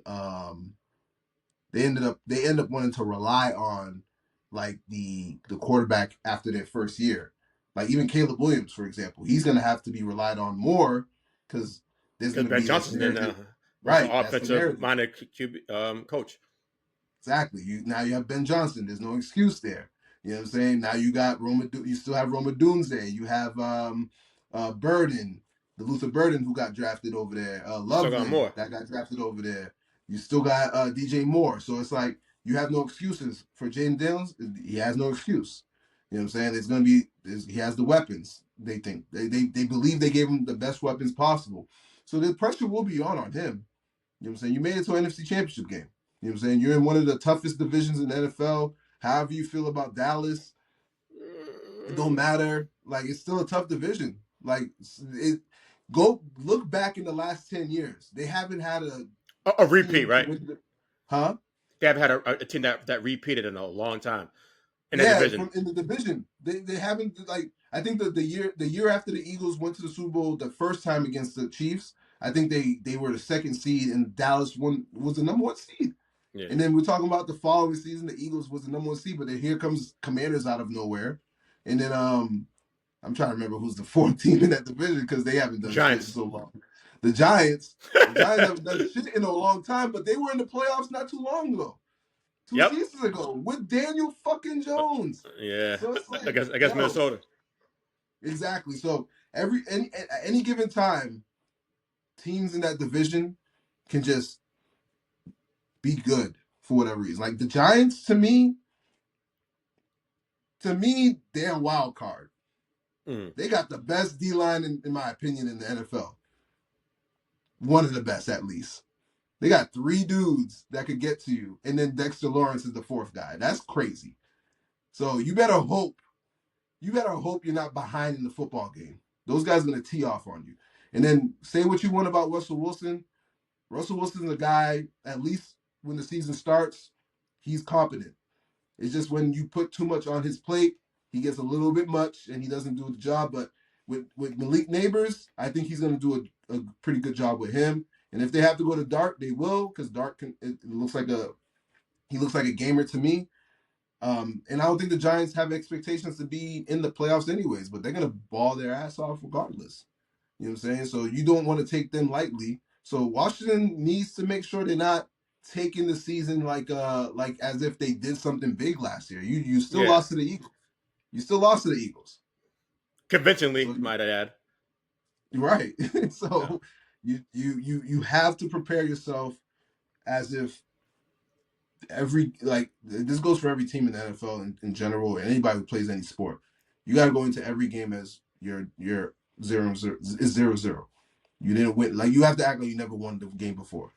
they end up wanting to rely on like the quarterback after their first year. Like even Caleb Williams, for example, he's gonna have to be relied on more because there's Because gonna Ben be this Johnson's in narrative. now. That's an Right, that's the offensive narrative. minded QB coach. Exactly. Now you have Ben Johnson. There's no excuse there. You know what I'm saying? Now you got you still have Roma Dunze. You have Burden, the Luther Burden who got drafted over there. You still got Loveland more. that got drafted over there. You still got DJ Moore. So it's like you have no excuses for Jaden Daniels. He has no excuse. You know what I'm saying? It's gonna be he has the weapons. They think they believe they gave him the best weapons possible. So the pressure will be on him. You know what I'm saying? You made it to an NFC Championship game. You know what I'm saying? You're in one of the toughest divisions in the NFL. However you feel about Dallas, it don't matter. Like it's still a tough division. Like go look back in the last 10 years. They haven't had A repeat, team right? huh? They haven't had a team that repeated in a long time in that Yeah, division. in the division. They haven't like I think the year after the Eagles went to the Super Bowl the first time against the Chiefs, I think they were the 2nd seed and Dallas was the number 1 seed. Yeah. And then we're talking about the following season, the Eagles was the number 1 seed, but then here comes Commanders out of nowhere. And then I'm trying to remember who's the 4th team in that division because they haven't done shit in Giants. so long. The Giants haven't done shit in a long time, but they were in the playoffs not too long ago. 2 Yep. seasons ago with Daniel fucking Jones. Yeah. So it's like, I guess Minnesota. Exactly. So at any given time, teams in that division can just be good for whatever reason. Like the Giants, to me, they're a wild card. They got the best D-line, in my opinion, in the NFL. One of the best, at least. They got 3 dudes that could get to you, and then Dexter Lawrence is the 4th guy. That's crazy. So you better hope you're not behind in the football game. Those guys are going to tee off on you. And then say what you want about Russell Wilson. Russell Wilson's a guy, at least when the season starts, he's competent. It's just when you put too much on his plate, he gets a little bit much and he doesn't do the job. But with Malik Neighbors, I think he's going to do a pretty good job with him. And if they have to go to Dart, they will, because Dart looks like a gamer to me. And I don't think the Giants have expectations to be in the playoffs anyways, but they're going to ball their ass off regardless. You know what I'm saying? So you don't want to take them lightly. So Washington needs to make sure they're not taking the season like as if they did something big last year. You still lost to the Eagles. You still lost to the Eagles. Convincingly, So, might I add. Right. So you have to prepare yourself as if this goes for every team in the NFL in general, or anybody who plays any sport. You got to go into every game as your 0-0. You didn't win. Like you have to act like you never won the game before.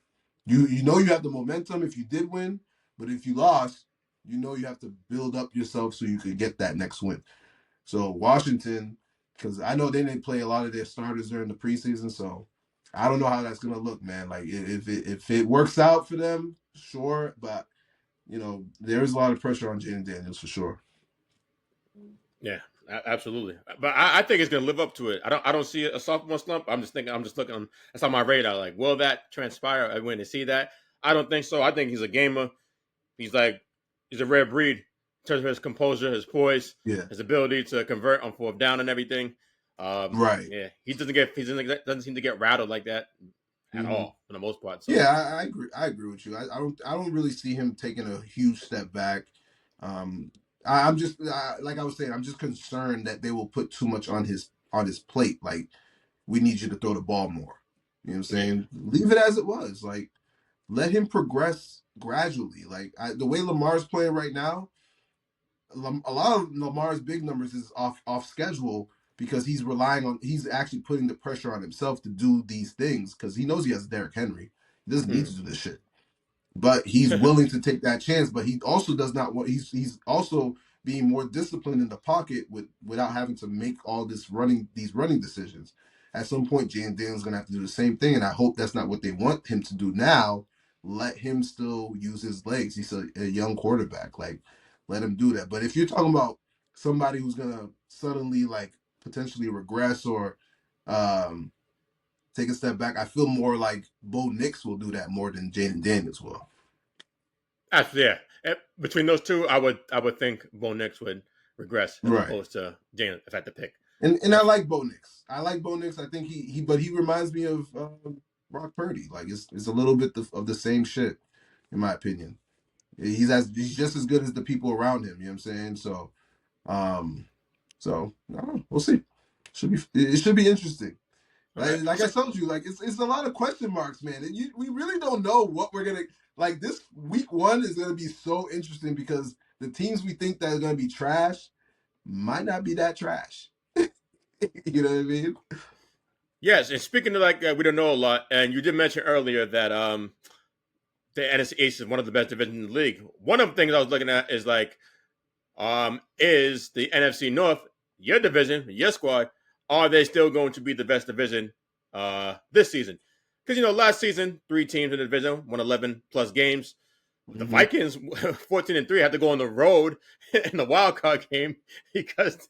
You know you have the momentum if you did win, but if you lost, you know you have to build up yourself so you could get that next win. So Washington, because I know they didn't play a lot of their starters during the preseason, so I don't know how that's gonna look, man. Like if it works out for them, sure, but there's a lot of pressure on Jaden Daniels for sure. Yeah, absolutely. But I think it's going to live up to it. I don't see a sophomore slump. I'm just looking. That's on my radar. Like, will that transpire? I went to see that. I don't think so. I think he's a gamer. He's a rare breed in terms of his composure, his poise, his ability to convert on 4th down and everything. Right. Yeah, he doesn't seem to get rattled like that at all for the most part. So. Yeah, I agree. I agree with you. I don't really see him taking a huge step back. I'm just like I was saying, I'm just concerned that they will put too much on his plate. Like, we need you to throw the ball more. You know what I'm saying? Yeah. Leave it as it was. Like, let him progress gradually. Like the way Lamar's playing right now, a lot of Lamar's big numbers is off schedule because he's actually putting the pressure on himself to do these things because he knows he has Derrick Henry. He doesn't need to do this shit. But he's willing to take that chance. But he also does not want. He's also being more disciplined in the pocket without having to make all these running decisions. At some point, Jaden Daniels going to have to do the same thing, and I hope that's not what they want him to do now. Let him still use his legs. He's a young quarterback. Like, let him do that. But if you're talking about somebody who's going to suddenly like potentially regress or take a step back, I feel more like Bo Nix will do that more than Jaden Daniels will. Yeah. Between those two, I would think Bo Nix would regress as opposed to Jalen if I had to pick. And I like Bo Nix. I think he reminds me of Brock Purdy. Like it's a little bit of the same shit, in my opinion. He's just as good as the people around him. You know what I'm saying? So, I don't know. We'll see. It should be interesting. Like I told you, like it's a lot of question marks, man. And we really don't know what we're gonna like. This week 1 is gonna be so interesting because the teams we think that are gonna be trash might not be that trash. You know what I mean? Yes, and speaking of like we don't know a lot, and you did mention earlier that the NFC East is one of the best divisions in the league. One of the things I was looking at is like is the NFC North, your division, your squad, are they still going to be the best division this season? Because last season 3 teams in the division won 11 plus games. The Vikings 14-3 had to go on the road in the wild card game because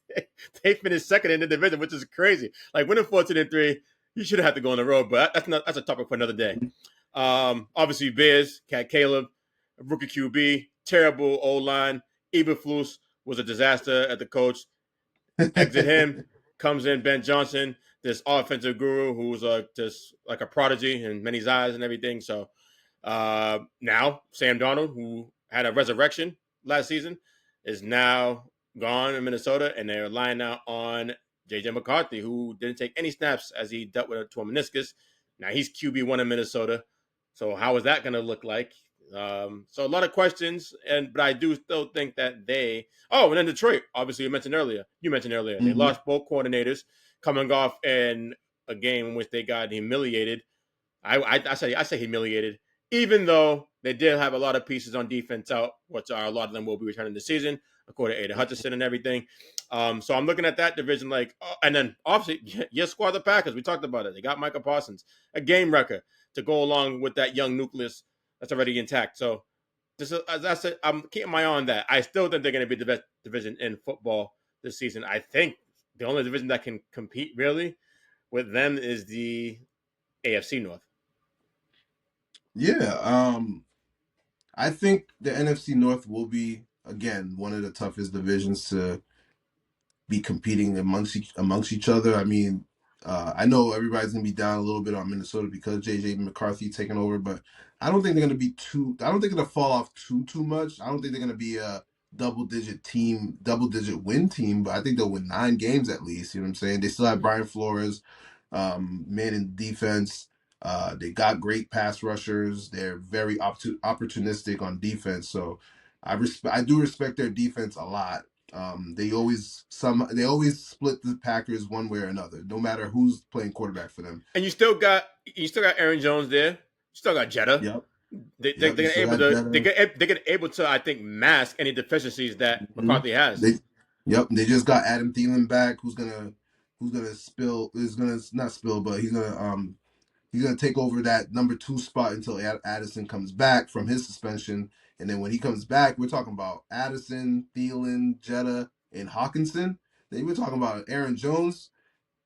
they finished second in the division, which is crazy. Like winning 14-3, you should have had to go on the road, but that's a topic for another day. Obviously, Bears, Caleb, rookie QB, terrible O-line. Eberflus was a disaster at the coach. Exit him, comes in Ben Johnson, this offensive guru who's just like a prodigy in many eyes and everything. So now Sam Darnold, who had a resurrection last season, is now gone in Minnesota, and they're relying now on JJ McCarthy, who didn't take any snaps as he dealt with a torn meniscus. Now he's QB1 in Minnesota. So how is that going to look like? So a lot of questions, but I do still think that and then Detroit, obviously you mentioned earlier, they lost both coordinators coming off in a game in which they got humiliated. I say humiliated, even though they did have a lot of pieces on defense out, which a lot of them will be returning this season, according to Aiden Hutchinson and everything. So I'm looking at that division and then obviously your squad, the Packers, we talked about it. They got Micah Parsons, a game wrecker to go along with that young nucleus that's already intact. So as I said, I'm keeping my eye on that. I still think they're going to be the best division in football this season. I think the only division that can compete really with them is the AFC North. Yeah, I think the NFC North will be again one of the toughest divisions to be competing amongst each other. I mean, I know everybody's gonna be down a little bit on Minnesota because JJ McCarthy taking over, but I don't think they're gonna be I don't think they're gonna fall off too much. I don't think they're gonna be a double digit win team, but I think they'll win 9 games at least. You know what I'm saying? They still have Brian Flores, man in defense. They got great pass rushers. They're very opportunistic on defense. So I do respect their defense a lot. They always split the Packers one way or another, no matter who's playing quarterback for them. And you still got Aaron Jones there. You still got Jetta. Yep. They're able to I think mask any deficiencies that McCarthy has. They just got Adam Thielen back, who's gonna take over that number 2 spot until Addison comes back from his suspension. And then when he comes back, we're talking about Addison, Thielen, Jetta, and Hawkinson. Then we're talking about Aaron Jones.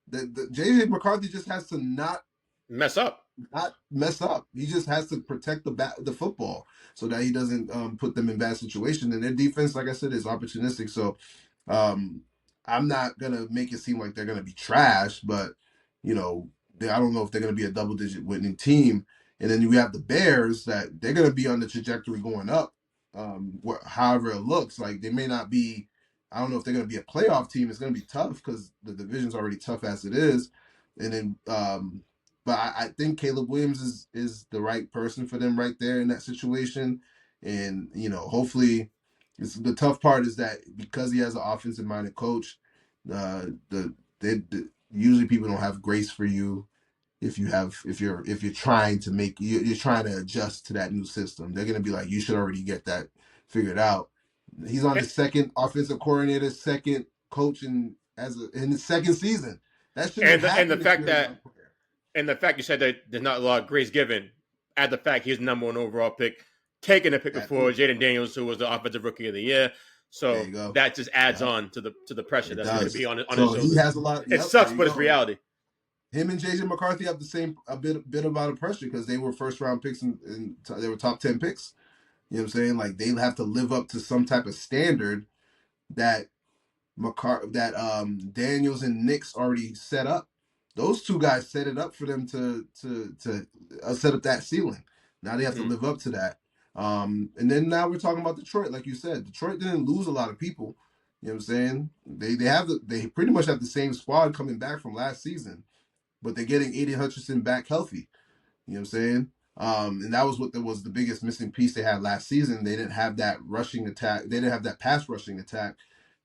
The JJ McCarthy just has to not mess up. He just has to protect the football so that he doesn't put them in bad situations. And their defense, like I said, is opportunistic. So I'm not gonna make it seem like they're gonna be trash, but I don't know if they're going to be a double-digit winning team. And then we have the Bears that they're going to be on the trajectory going up. However it looks, like they may not be. I don't know if they're going to be a playoff team. It's going to be tough because the division's already tough as it is. And then, but I think Caleb Williams is the right person for them right there in that situation. And hopefully The tough part is that because he has an offensive minded coach, usually people don't have grace for you if you're trying to you're trying to adjust to that new system. They're gonna be like, you should already get that figured out. He's on And, his second offensive coordinator, second coach in his second season. That shouldn't have and the happened if fact you're a that young player. and the fact you said that there's not a lot of grace given, add the fact he's number one overall pick, taking a pick That before too. Jaden Daniels, who was the offensive rookie of the year. There So you go. that just adds Yeah, on to the pressure it that's going to be does. on his So he shoulders. has a lot. It Yep, there sucks, you but it's go. reality. Him and JJ McCarthy have the same bit amount of pressure because they were first round picks and they were top 10 picks. You know what I'm saying? Like they have to live up to some type of standard that Daniels and Knicks already set up. Those two guys set it up for them to set up that ceiling. Now they have to Mm. live up to that. And then now we're talking about Detroit, like you said. Detroit didn't lose a lot of people. You know what I'm saying? They pretty much have the same squad coming back from last season, but they're getting Aiden Hutchinson back healthy. You know what I'm saying? And that was was the biggest missing piece they had last season. They didn't have that rushing attack. They didn't have that pass rushing attack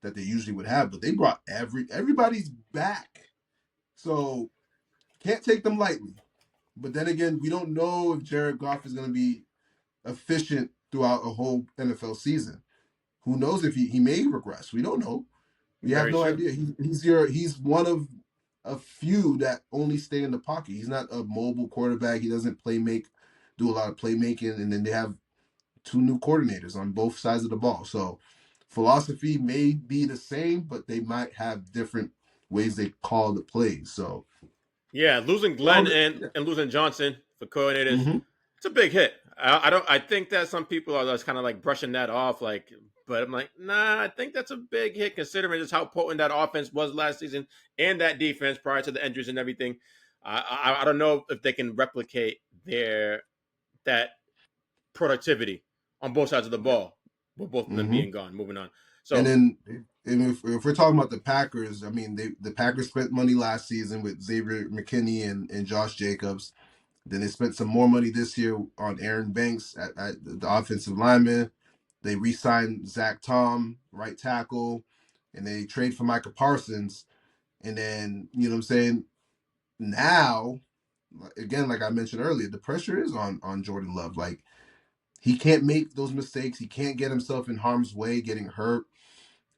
that they usually would have. But they brought everybody's back, so can't take them lightly. But then again, we don't know if Jared Goff is going to be efficient throughout a whole NFL season. Who knows if he may regress? We don't know. We have Very no true. idea. He's one of a few that only stay in the pocket. He's not a mobile quarterback. He doesn't do a lot of playmaking. And then they have two new coordinators on both sides of the ball. So philosophy may be the same, but they might have different ways they call the plays. So Yeah, losing Glenn and losing Johnson for coordinators, mm-hmm. it's a big hit. I don't. I think that some people are just kind of like brushing that off, like. But I'm like, nah. I think that's a big hit considering just how potent that offense was last season and that defense prior to the injuries and everything. I don't know if they can replicate that productivity on both sides of the ball with both of them Mm-hmm. being gone. Moving on. And So then if we're talking about the Packers, I mean, the Packers spent money last season with Xavier McKinney and Josh Jacobs. Then they spent some more money this year on Aaron Banks at the offensive lineman. They re-signed Zach Tom, right tackle, and they trade for Micah Parsons. And then, you know what I'm saying? Now, again, like I mentioned earlier, the pressure is on Jordan Love. Like he can't make those mistakes. He can't get himself in harm's way, getting hurt.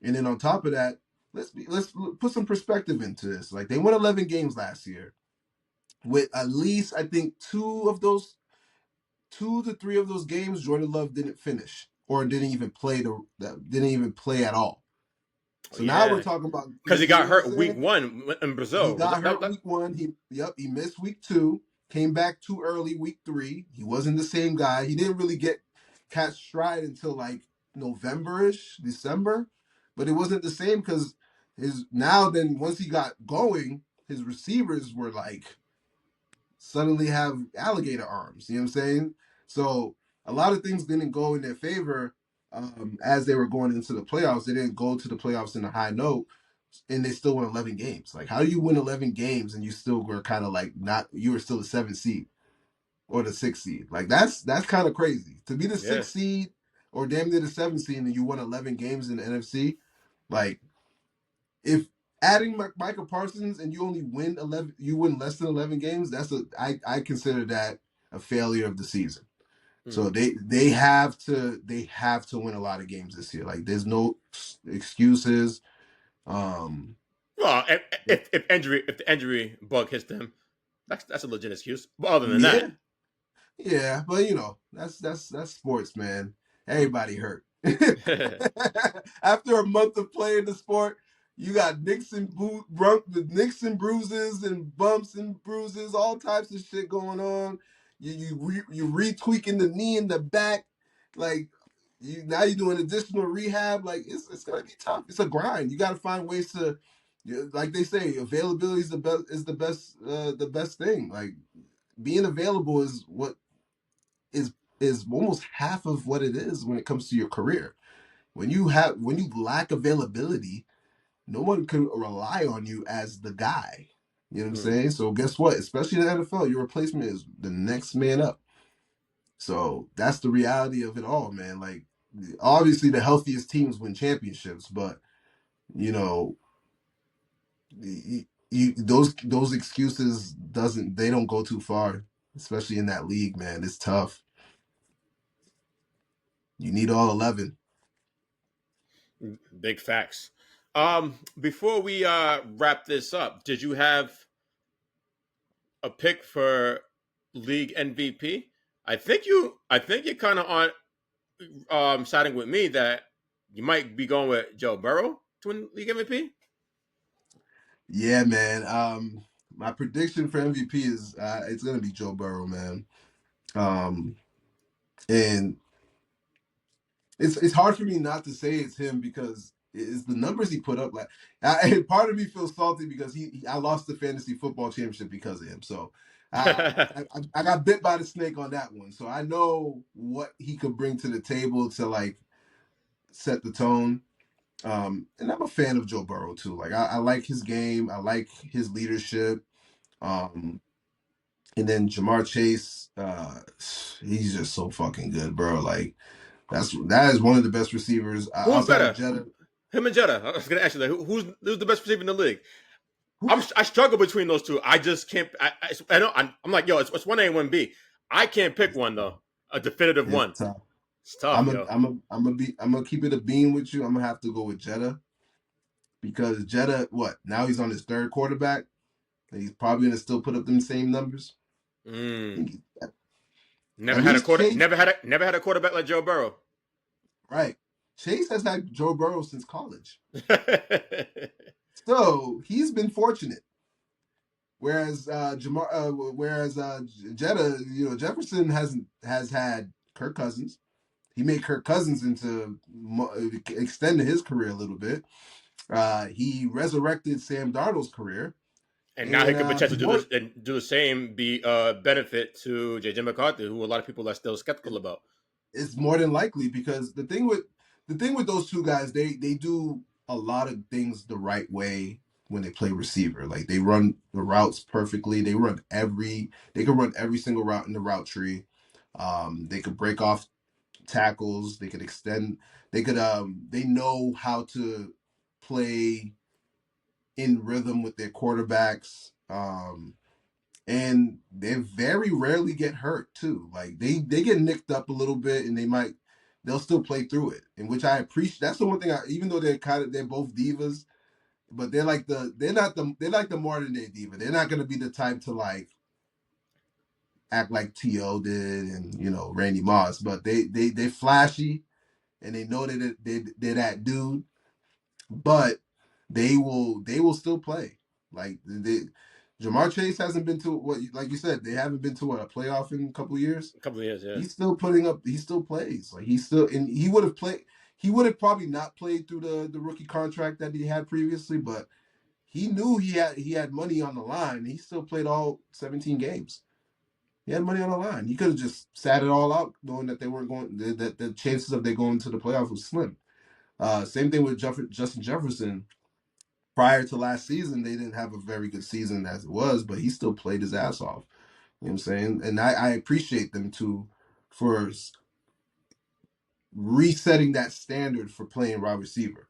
And then on top of that, let's put some perspective into this. Like they won 11 games last year, with at least I think two to three of those games, Jordan Love didn't finish or didn't even play at all. So now we're yeah, talking about, because he you know got what I'm hurt week saying? one in He Brazil. Was got hurt that? week one. He missed week two, came back too early week three. He wasn't the same guy. He didn't really get catch stride until like November-ish, December. But it wasn't the same because once he got going, his receivers were like suddenly have alligator arms. You know what I'm saying? So a lot of things didn't go in their favor as they were going into the playoffs. They didn't go to the playoffs in a high note, and they still won 11 games. Like, how do you win 11 games and you still were kind of like you were still the seventh seed or the sixth seed? Like, that's kind of crazy to be the Yeah. sixth seed or damn near the seventh seed and you won 11 games in the NFC. Like, if adding Micah Parsons and you only win 11, you win less than 11 games. I consider that a failure of the season. Hmm. So they have to win a lot of games this year. Like there's no excuses. Um, Well, if the injury bug hits them, that's a legit excuse. But other than that, yeah, yeah, but you know that's sports, man. Everybody hurt. After a month of playing the sport, you got nicks and bruises and bumps and bruises, all types of shit going on. You retweaking the knee in the back, like now you're doing additional rehab. Like it's gonna be tough. It's a grind. You got to find ways to, like they say, availability is the best thing. Like being available is what is almost half of what it is when it comes to your career. When you lack availability, no one can rely on you as the guy. You know what I'm hmm. saying? So guess what? Especially in the NFL, your replacement is the next man up. So that's the reality of it all, man. Like obviously the healthiest teams win championships, but you know, those excuses they don't go too far, especially in that league, man. It's tough. You need all 11. Big facts. Before we wrap this up, did you have a pick for league MVP? I think you're kind of on siding with me that you might be going with Joe Burrow to win league MVP. Yeah, man. My prediction for MVP is it's gonna be Joe Burrow, man. Um, and it's hard for me not to say it's him because it's the numbers he put up. Like, part of me feels salty because I lost the fantasy football championship because of him. So I got bit by the snake on that one. So I know what he could bring to the table to like set the tone. And I'm a fan of Joe Burrow too. Like I like his game. I like his leadership. Um, and then Jamar Chase, he's just so fucking good, bro. Like that is one of the best receivers Who's outside of better, Jetta. him and Jetta? I was going to ask you that. Who's the best receiver in the league? Who, I struggle between those two. I just can't. I know. I'm like, yo, it's one A, one B. I can't pick one though. A definitive it's one. tough. It's tough, yo. I'm gonna keep it a beam with you. I'm gonna have to go with Jetta because Jetta, now he's on his third quarterback. He's probably gonna still put up them same numbers. Mm. At least Chase, Never had a quarterback like Joe Burrow. right? Chase has had Joe Burrow since college, so he's been fortunate. Whereas Jetta, Jefferson has had Kirk Cousins. He made Kirk Cousins extended his career a little bit. He resurrected Sam Darnold's career, And now he and could potentially do this and do the same, be benefit to JJ McCarthy, who a lot of people are still skeptical about. it's more than likely because the thing with those two guys, they do a lot of things the right way when they play receiver. Like they run the routes perfectly. They can run every single route in the route tree. They could break off tackles. They could extend. They know how to play in rhythm with their quarterbacks. And they very rarely get hurt too. Like they get nicked up a little bit, and they'll still play through it. And which I appreciate. That's the one thing. Even though they're both divas, but they're like the modern day diva. They're not gonna be the type to like act like T.O. did and Randy Moss, but they're flashy and they know that they're that dude, but they will still play. Like Jamar Chase hasn't been to like you said, they haven't been to a playoff in a couple of years. A couple of years, yeah. He's still he still plays. Like and he would have probably not played through the rookie contract that he had previously, but he knew he had money on the line. He still played all 17 games. He had money on the line. He could have just sat it all out, knowing that they weren't going. That the chances of they going to the playoffs was slim. Same thing with Justin Jefferson. Prior to last season, they didn't have a very good season as it was, but he still played his ass off. You know what I'm saying? And I appreciate them too for resetting that standard for playing wide receiver.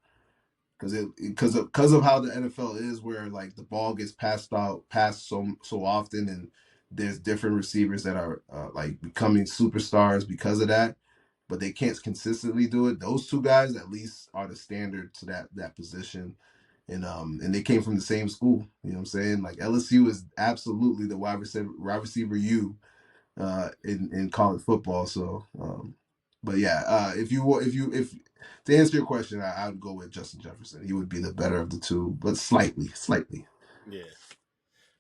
Because of how the NFL is, where like the ball gets passed so often, and there's different receivers that are like becoming superstars because of that, but they can't consistently do it. Those two guys at least are the standard to that position, and they came from the same school. You know what I'm saying? Like LSU is absolutely the wide receiver in college football. So, but yeah, if to answer your question, I would go with Justin Jefferson. He would be the better of the two, but slightly. Yeah.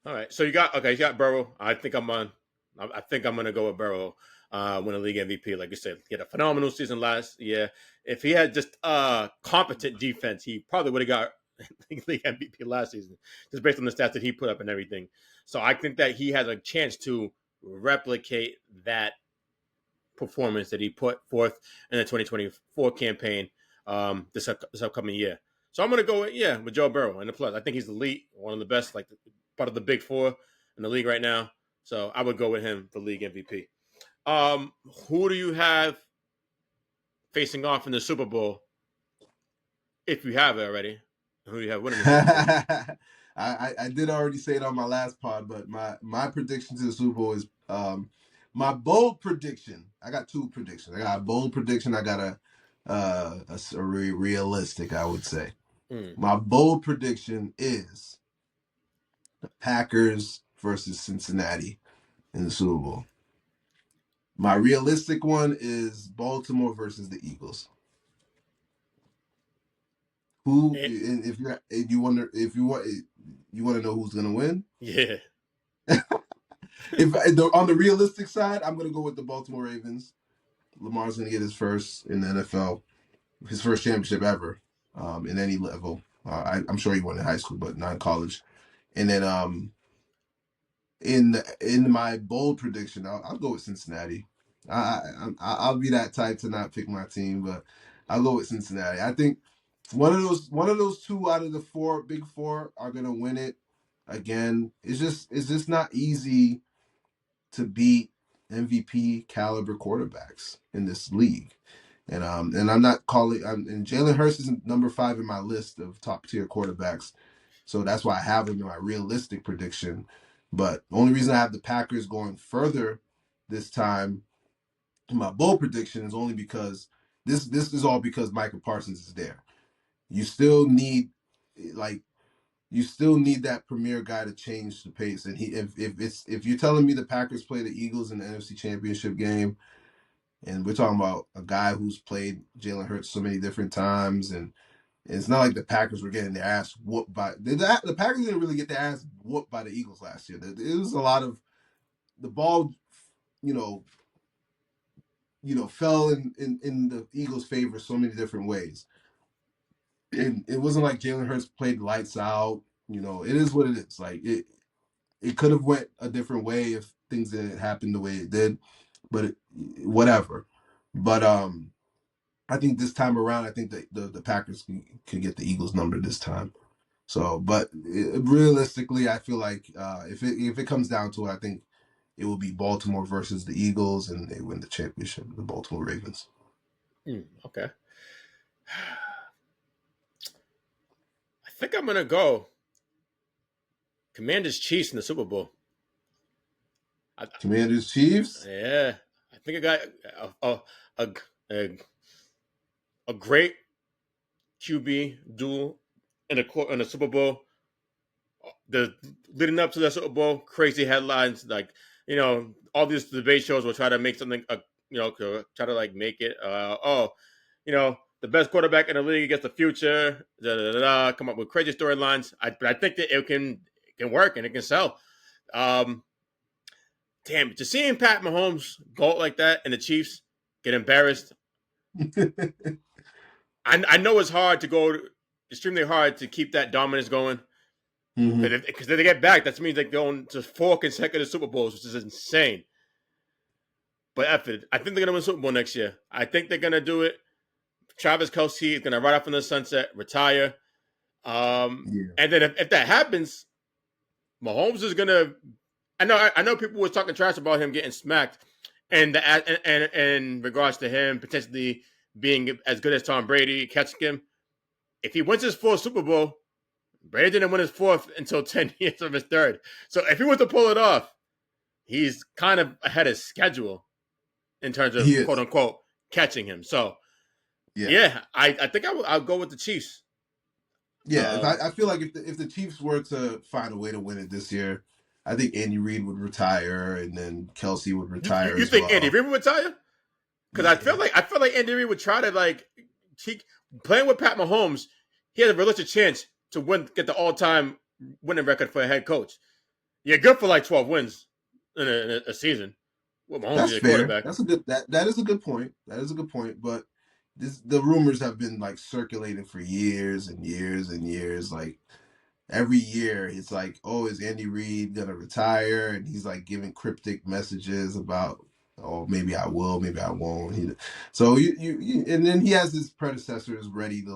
All right. So you got Burrow. I think I'm gonna go with Burrow. Win a league MVP, like you said. He had a phenomenal season last year. If he had just competent defense, he probably would have got league MVP last season, just based on the stats that he put up and everything. So I think that he has a chance to replicate that performance that he put forth in the 2024 campaign this upcoming year. So I'm going to go with Joe Burrow and the plus. I think he's the elite, one of the best, like part of the big four in the league right now. So I would go with him for league MVP. Who do you have facing off in the Super Bowl, if you have it already? Who you have winning the Super Bowl? I did already say it on my last pod, but my prediction to the Super Bowl is my bold prediction. I got two predictions. I got a bold prediction. I got a realistic, I would say. My bold prediction is the Packers versus Cincinnati in the Super Bowl. My realistic one is Baltimore versus the Eagles. Who, and if you want to know who's gonna win? Yeah. On the realistic side, I'm gonna go with the Baltimore Ravens. Lamar's gonna get his first in the NFL, his first championship ever, in any level. I'm sure he won in high school, but not in college. And then in my bold prediction, I'll go with Cincinnati. I'll be that type to not pick my team, but I'll go with Cincinnati. I think one of those two out of the big four are gonna win it again. It's just not easy to beat MVP caliber quarterbacks in this league. And I'm not calling. And Jalen Hurts is number 5 in my list of top tier quarterbacks, so that's why I have him in my realistic prediction. But the only reason I have the Packers going further this time in my bold prediction is only because this is all because Micah Parsons is there. You still need that premier guy to change the pace. And if you're telling me the Packers play the Eagles in the NFC Championship game, and we're talking about a guy who's played Jalen Hurts so many different times, and it's not like the Packers were getting their ass whooped by the Packers didn't really get their ass whooped by the Eagles last year. It was a lot of the ball, fell in the Eagles' favor so many different ways. And it wasn't like Jalen Hurts played lights out. It is what it is. Like it could have went a different way if things didn't happen the way it did, but whatever. But I think this time around, I think that the Packers can get the Eagles number this time. So, but realistically, I feel like if it comes down to it, I think it will be Baltimore versus the Eagles, and they win the championship, the Baltimore Ravens. Okay. I think I'm gonna go Commanders Chiefs in the Super Bowl. Commanders Chiefs. Yeah, I think I got a great QB duel in a Super Bowl. The leading up to the Super Bowl, crazy headlines like all these debate shows will try to make something try to like make it the best quarterback in the league against the future, come up with crazy storylines. But I think that it can work and it can sell. Damn, just seeing Pat Mahomes go like that and the Chiefs get embarrassed. I know it's hard to go, extremely hard to keep that dominance going. Because if they get back, that means they're going to 4 consecutive Super Bowls, which is insane. But I think they're going to win Super Bowl next year. I think they're going to do it. Travis Kelce is going to ride off in the sunset, retire. And then if that happens, Mahomes is going to. I know people were talking trash about him getting smacked, and in regards to him potentially being as good as Tom Brady, catching him. If he wins his 4th Super Bowl, Brady didn't win his 4th until 10 years of his 3rd. So if he was to pull it off, he's kind of ahead of schedule in terms of quote unquote catching him. So I think I'll go with the Chiefs. Yeah, I feel like if the Chiefs were to find a way to win it this year, I think Andy Reid would retire, and then Kelce would retire. You think Andy Reid would retire? Because I feel like Andy Reid would try to playing with Pat Mahomes. He has a realistic chance to get the all-time winning record for a head coach. You're good for 12 wins in a season. Well, Mahomes That's is a fair. quarterback. That's a good. That is a good point. That is a good point. But the rumors have been circulating for years and years and years. Like every year, it's like, oh, is Andy Reid gonna retire? And he's giving cryptic messages about, oh, maybe I will, maybe I won't. So you and then he has his predecessors ready to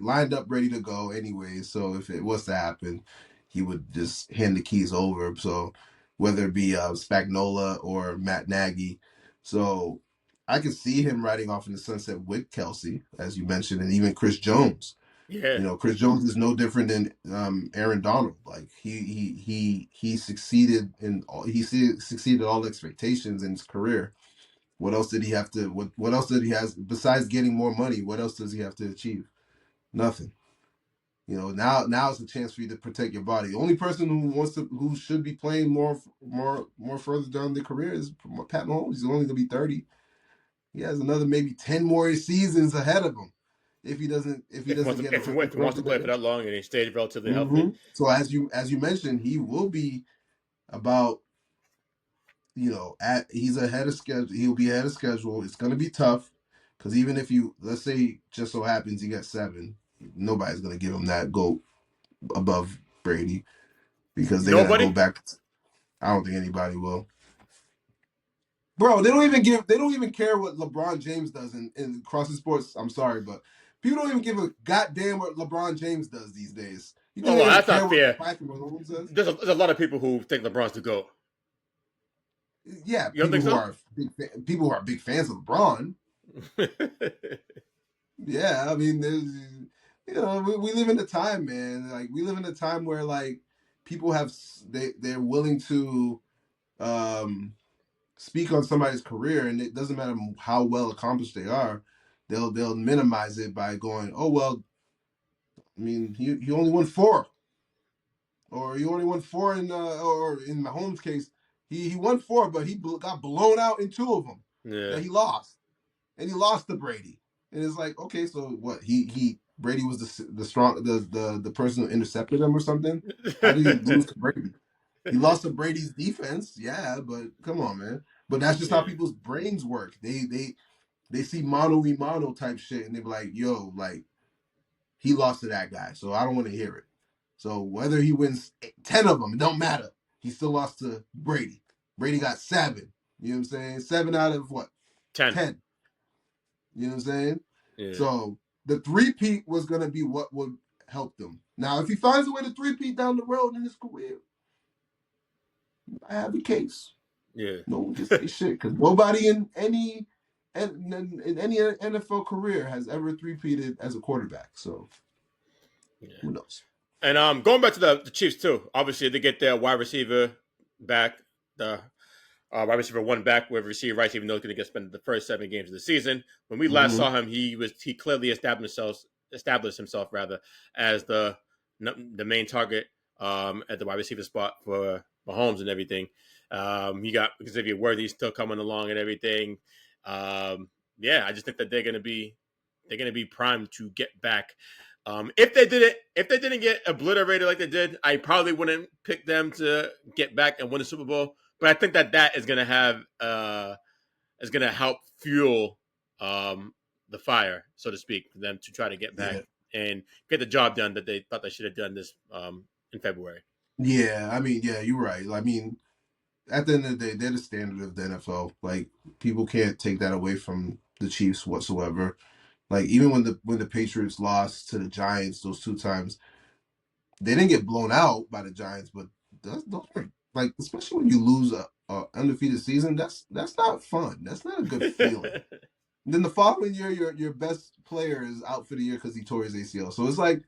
lined up, ready to go anyway. So if it was to happen, he would just hand the keys over. So whether it be Spagnuolo or Matt Nagy, so I can see him riding off in the sunset with Kelsey, as you mentioned, and even Chris Jones. Yeah. You know, Chris Jones is no different than Aaron Donald. Like he succeeded succeeded all expectations in his career. What else did he have to? What else did he has besides getting more money? What else does he have to achieve? Nothing. You know, now it's a chance for you to protect your body. The only person who should be playing more further down their career is Pat Mahomes. He's only gonna be 30. He has another maybe 10 more seasons ahead of him if he doesn't get If he wants to play for that long and he stays relatively healthy. So as you mentioned, he will be about, you know, he's ahead of schedule. He'll be ahead of schedule. It's going to be tough because even if you, let's say, just so happens he gets 7, nobody's going to give him that GOAT above Brady because they're going to go back. I don't think anybody will. Bro, they don't even care what LeBron James does in crossing sports. I'm sorry, but people don't even give a goddamn what LeBron James does these days. You Oh, that's not fair. There's a lot of people who think LeBron's the GOAT. Yeah, people who are big fans of LeBron. Yeah, I mean, we live in a time, man. Like we live in a time where like people they're willing to speak on somebody's career, and it doesn't matter how well accomplished they are. They'll minimize it by going, oh well, I mean, he only won 4, or he only won 4 or in Mahomes' case, he won 4, but he got blown out in 2 of them that he lost, and he lost to Brady. And it's like, okay, so what? Brady was the person who intercepted him or something. How did he lose to Brady? He lost to Brady's defense, yeah, but come on, man. But that's just how people's brains work. They see mano type shit, and they be like, yo, like he lost to that guy, so I don't want to hear it. So whether he wins 10 of them, it don't matter. He still lost to Brady. Brady got 7. You know what I'm saying? 7 out of what? 10. You know what I'm saying? Yeah. So the 3-peat was going to be what would help them. Now, if he finds a way to 3-peat down the road in his career, I have a case. Yeah. No one can say shit because nobody in any NFL career has ever 3-peated as a quarterback. So who knows? And going back to the Chiefs too. Obviously, they get their wide receiver back. The wide receiver 1 back with Rasheed Rice, even though he's going to get spent the first 7 games of the season. When we last saw him, he clearly established himself as the main target at the wide receiver spot for Mahomes and everything. You got Xavier Worthy still coming along and everything. I just think that they're going to be primed to get back. If they didn't get obliterated like they did, I probably wouldn't pick them to get back and win the Super Bowl. But I think that is going to help fuel the fire, so to speak, for them to try to get back and get the job done that they thought they should have done this in February. Yeah, I mean, yeah, you're right. I mean, at the end of the day, they're the standard of the NFL. Like, people can't take that away from the Chiefs whatsoever. Like, even when the Patriots lost to the Giants those 2 times, they didn't get blown out by the Giants, but those are, like, especially when you lose a undefeated season, that's not fun. That's not a good feeling. Then the following year, your best player is out for the year because he tore his ACL. So it's like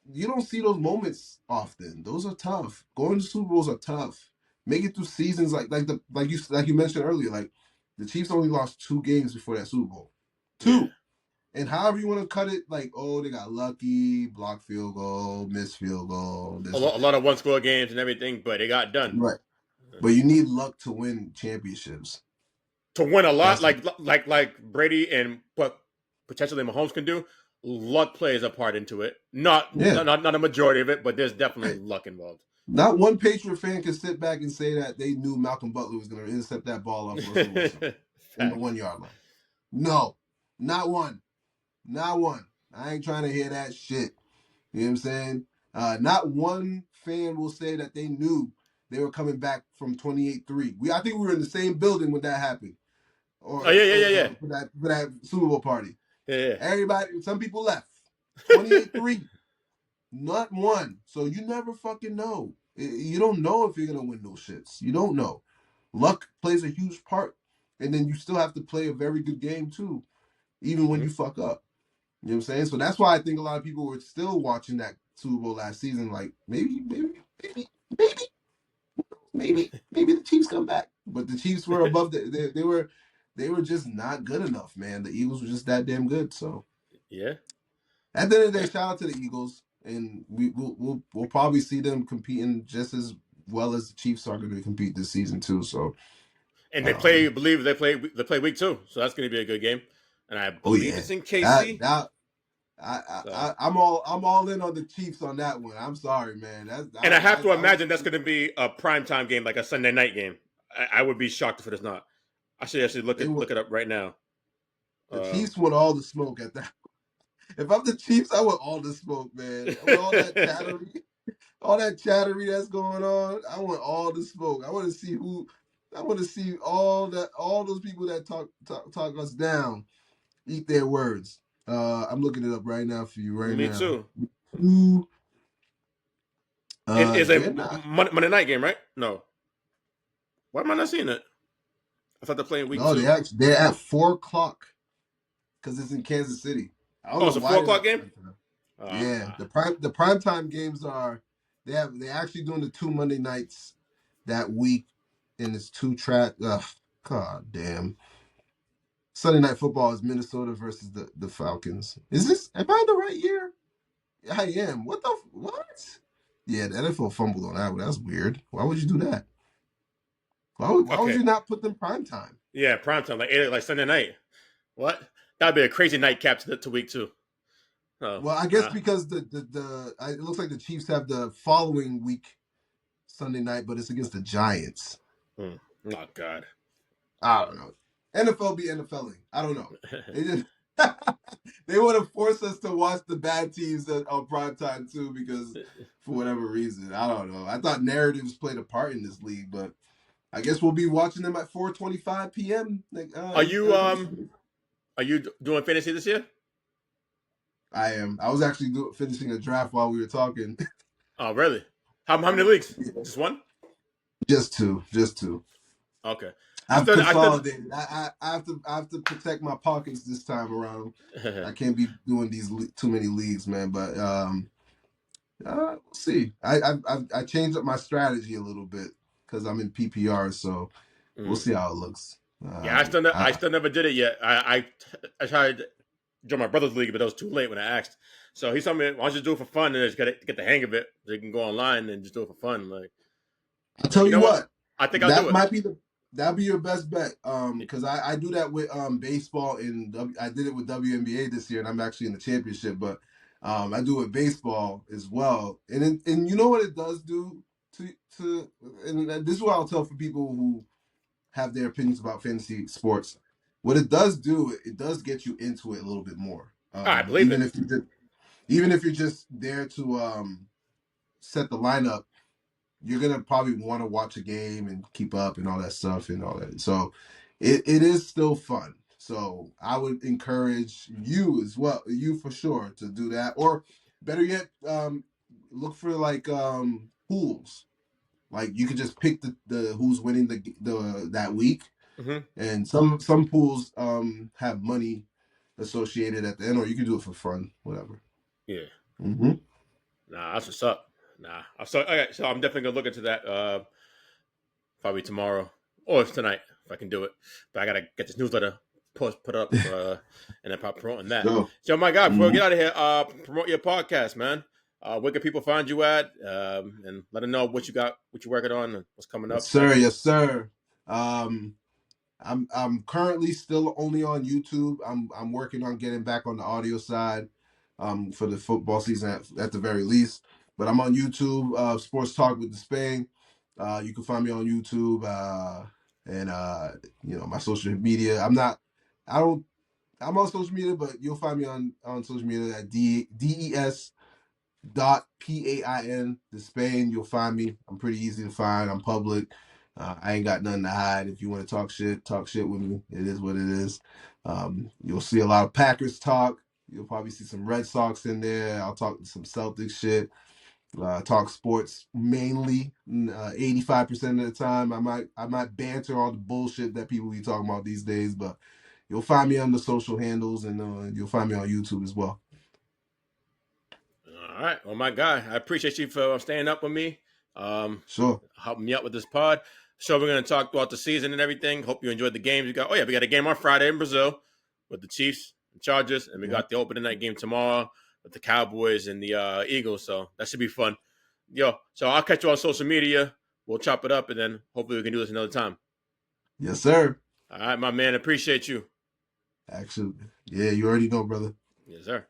you don't see those moments often. Those are tough. Going to Super Bowls are tough. Making through seasons like you mentioned earlier, like the Chiefs only lost 2 games before that Super Bowl. 2. Yeah. And however you want to cut it, like, oh, they got lucky, blocked field goal, missed field goal. A lot of 1-score games and everything, but it got done. Right. But you need luck to win championships. To win a lot, like Brady and what potentially Mahomes can do, luck plays a part into it. Not a majority of it, but there's definitely luck involved. Not one Patriot fan can sit back and say that they knew Malcolm Butler was going to intercept that ball off Russell Wilson in the 1-yard line. No, not one. Not one. I ain't trying to hear that shit. You know what I'm saying? Not one fan will say that they knew they were coming back from 28-3. I think we were in the same building when that happened. For that Super Bowl party. Yeah. Everybody, some people left. 28-3. Not one. So you never fucking know. You don't know if you're going to win those shits. You don't know. Luck plays a huge part and then you still have to play a very good game too, even when Mhm. you fuck up. You know what I'm saying? So that's why I think a lot of people were still watching that Super Bowl last season. Like maybe, maybe the Chiefs come back, but the Chiefs were above they were just not good enough, man. The Eagles were just that damn good. So Yeah. at the end of the day, Yeah. shout out to the Eagles, and we'll probably see them competing just as well as the Chiefs are going to compete this season too. So And they play, I um, believe they play week 2, so that's going to be a good game. And I oh believe yeah, it's in that KC. that. So, I'm all in on the Chiefs on that one. I'm sorry, man. That's and I have to I would imagine that's going to be a primetime game, like a Sunday night game. I would be shocked if it is not. I should actually they would look it up right now. the Uh, Chiefs want all the smoke at that. If I'm the Chiefs, I want all the smoke, man. With all that chattery that's going on, I want all the smoke. I want to see who. I want to see all those people that talk us down, eat their words. I'm looking it up right now for you right Me now. too. Ooh, It is a they're not. Monday night game, right? No. Why am I not seeing it? I thought they're playing week No, 2. they're at 4 o'clock because it's in Kansas City. I don't Oh, know it's a why 4 o'clock they're game. not. Uh, Yeah, the prime time games are they're actually doing the 2 Monday nights that week, and it's two track. God damn. Sunday night football is Minnesota versus the Falcons. Is this? Am I in the right year? I am. What? Yeah, the NFL fumbled on that one. That's weird. Why would you do that? Why would okay. you not put them prime time? Yeah, primetime, like 8, like Sunday night. What? That'd be a crazy nightcap to week 2. Oh, Well, I guess nah. because it looks like the Chiefs have the following week Sunday night, but it's against the Giants. Oh God. I don't know. NFL be NFLing. I don't know. They just they want to force us to watch the bad teams on prime time too, because for whatever reason, I don't know. I thought narratives played a part in this league, but I guess we'll be watching them at 4:25 p.m. Like, Are you a couple Sundays. doing fantasy this year? I am. I was actually finishing a draft while we were talking. Oh, really? How many leagues? Just one? Just two. Okay. I've I still. consolidated. I have to protect my pockets this time around. I can't be doing these too many leagues, man. But we'll see. I changed up my strategy a little bit because I'm in PPR, so we'll Mm. see how it looks. Yeah, I still never did it yet. I tried to join my brother's league, but it was too late when I asked. So he told me, "Why don't you do it for fun and just get the hang of it? So you can go online and just do it for fun." Like, I'll like tell you you know what? what, I think I'll do that it. might be that'll be your best bet. Because I do that with baseball and I did it with WNBA this year, and I'm actually in the championship. But I do it with baseball as well, and you know what it does do to and this is what I'll tell for people who have their opinions about fantasy sports. What it does do, it does get you into it a little bit more. I believe it. Even if you're just there to set the lineup, you're gonna probably want to watch a game and keep up and all that stuff and all that. So it is still fun. So I would encourage you as well, you for sure, to do that. Or better yet, look for like pools. Like you could just pick the who's winning the that week, Hmm. and some pools have money associated at the end, or you can do it for fun, whatever. Yeah. Mm-hmm. Nah, that's what's up. Nah. So okay, so I'm definitely gonna look into that. Probably tomorrow or tonight if I can do it. But I gotta get this newsletter put up and then pop promoting that. So So my God, before we mm-hmm. get out of here, promote your podcast, man. Where can people find you at? And let them know what you got, what you're working on, and what's coming Yes, up. sir. Yes, sir. Um, I'm currently still only on YouTube. I'm working on getting back on the audio side, for the football season at the very least. But I'm on YouTube, Sports Talk with DesPain. You can find me on YouTube, and my social media. I don't. I'm on social media, but you'll find me on social media at DES.PAIN, DesPain. You'll find me. I'm pretty easy to find. I'm public. I ain't got nothing to hide. If you want to talk shit with me. It is what it is. You'll see a lot of Packers talk. You'll probably see some Red Sox in there. I'll talk some Celtics shit. talk sports mainly. 85% of the time, I might banter all the bullshit that people be talking about these days, but you'll find me on the social handles, and you'll find me on YouTube as well. All right. Well, my guy, I appreciate you for staying up with me. Sure. Helping me out with this pod. So we're going to talk about the season and everything. Hope you enjoyed the games. We got a game on Friday in Brazil with the Chiefs and Chargers, and we got the opening night game tomorrow with the Cowboys and the Eagles. So that should be fun. So I'll catch you on social media. We'll chop it up, and then hopefully we can do this another time. Yes, sir. All right, my man. Appreciate you. Actually, yeah, you already know, brother. Yes, sir.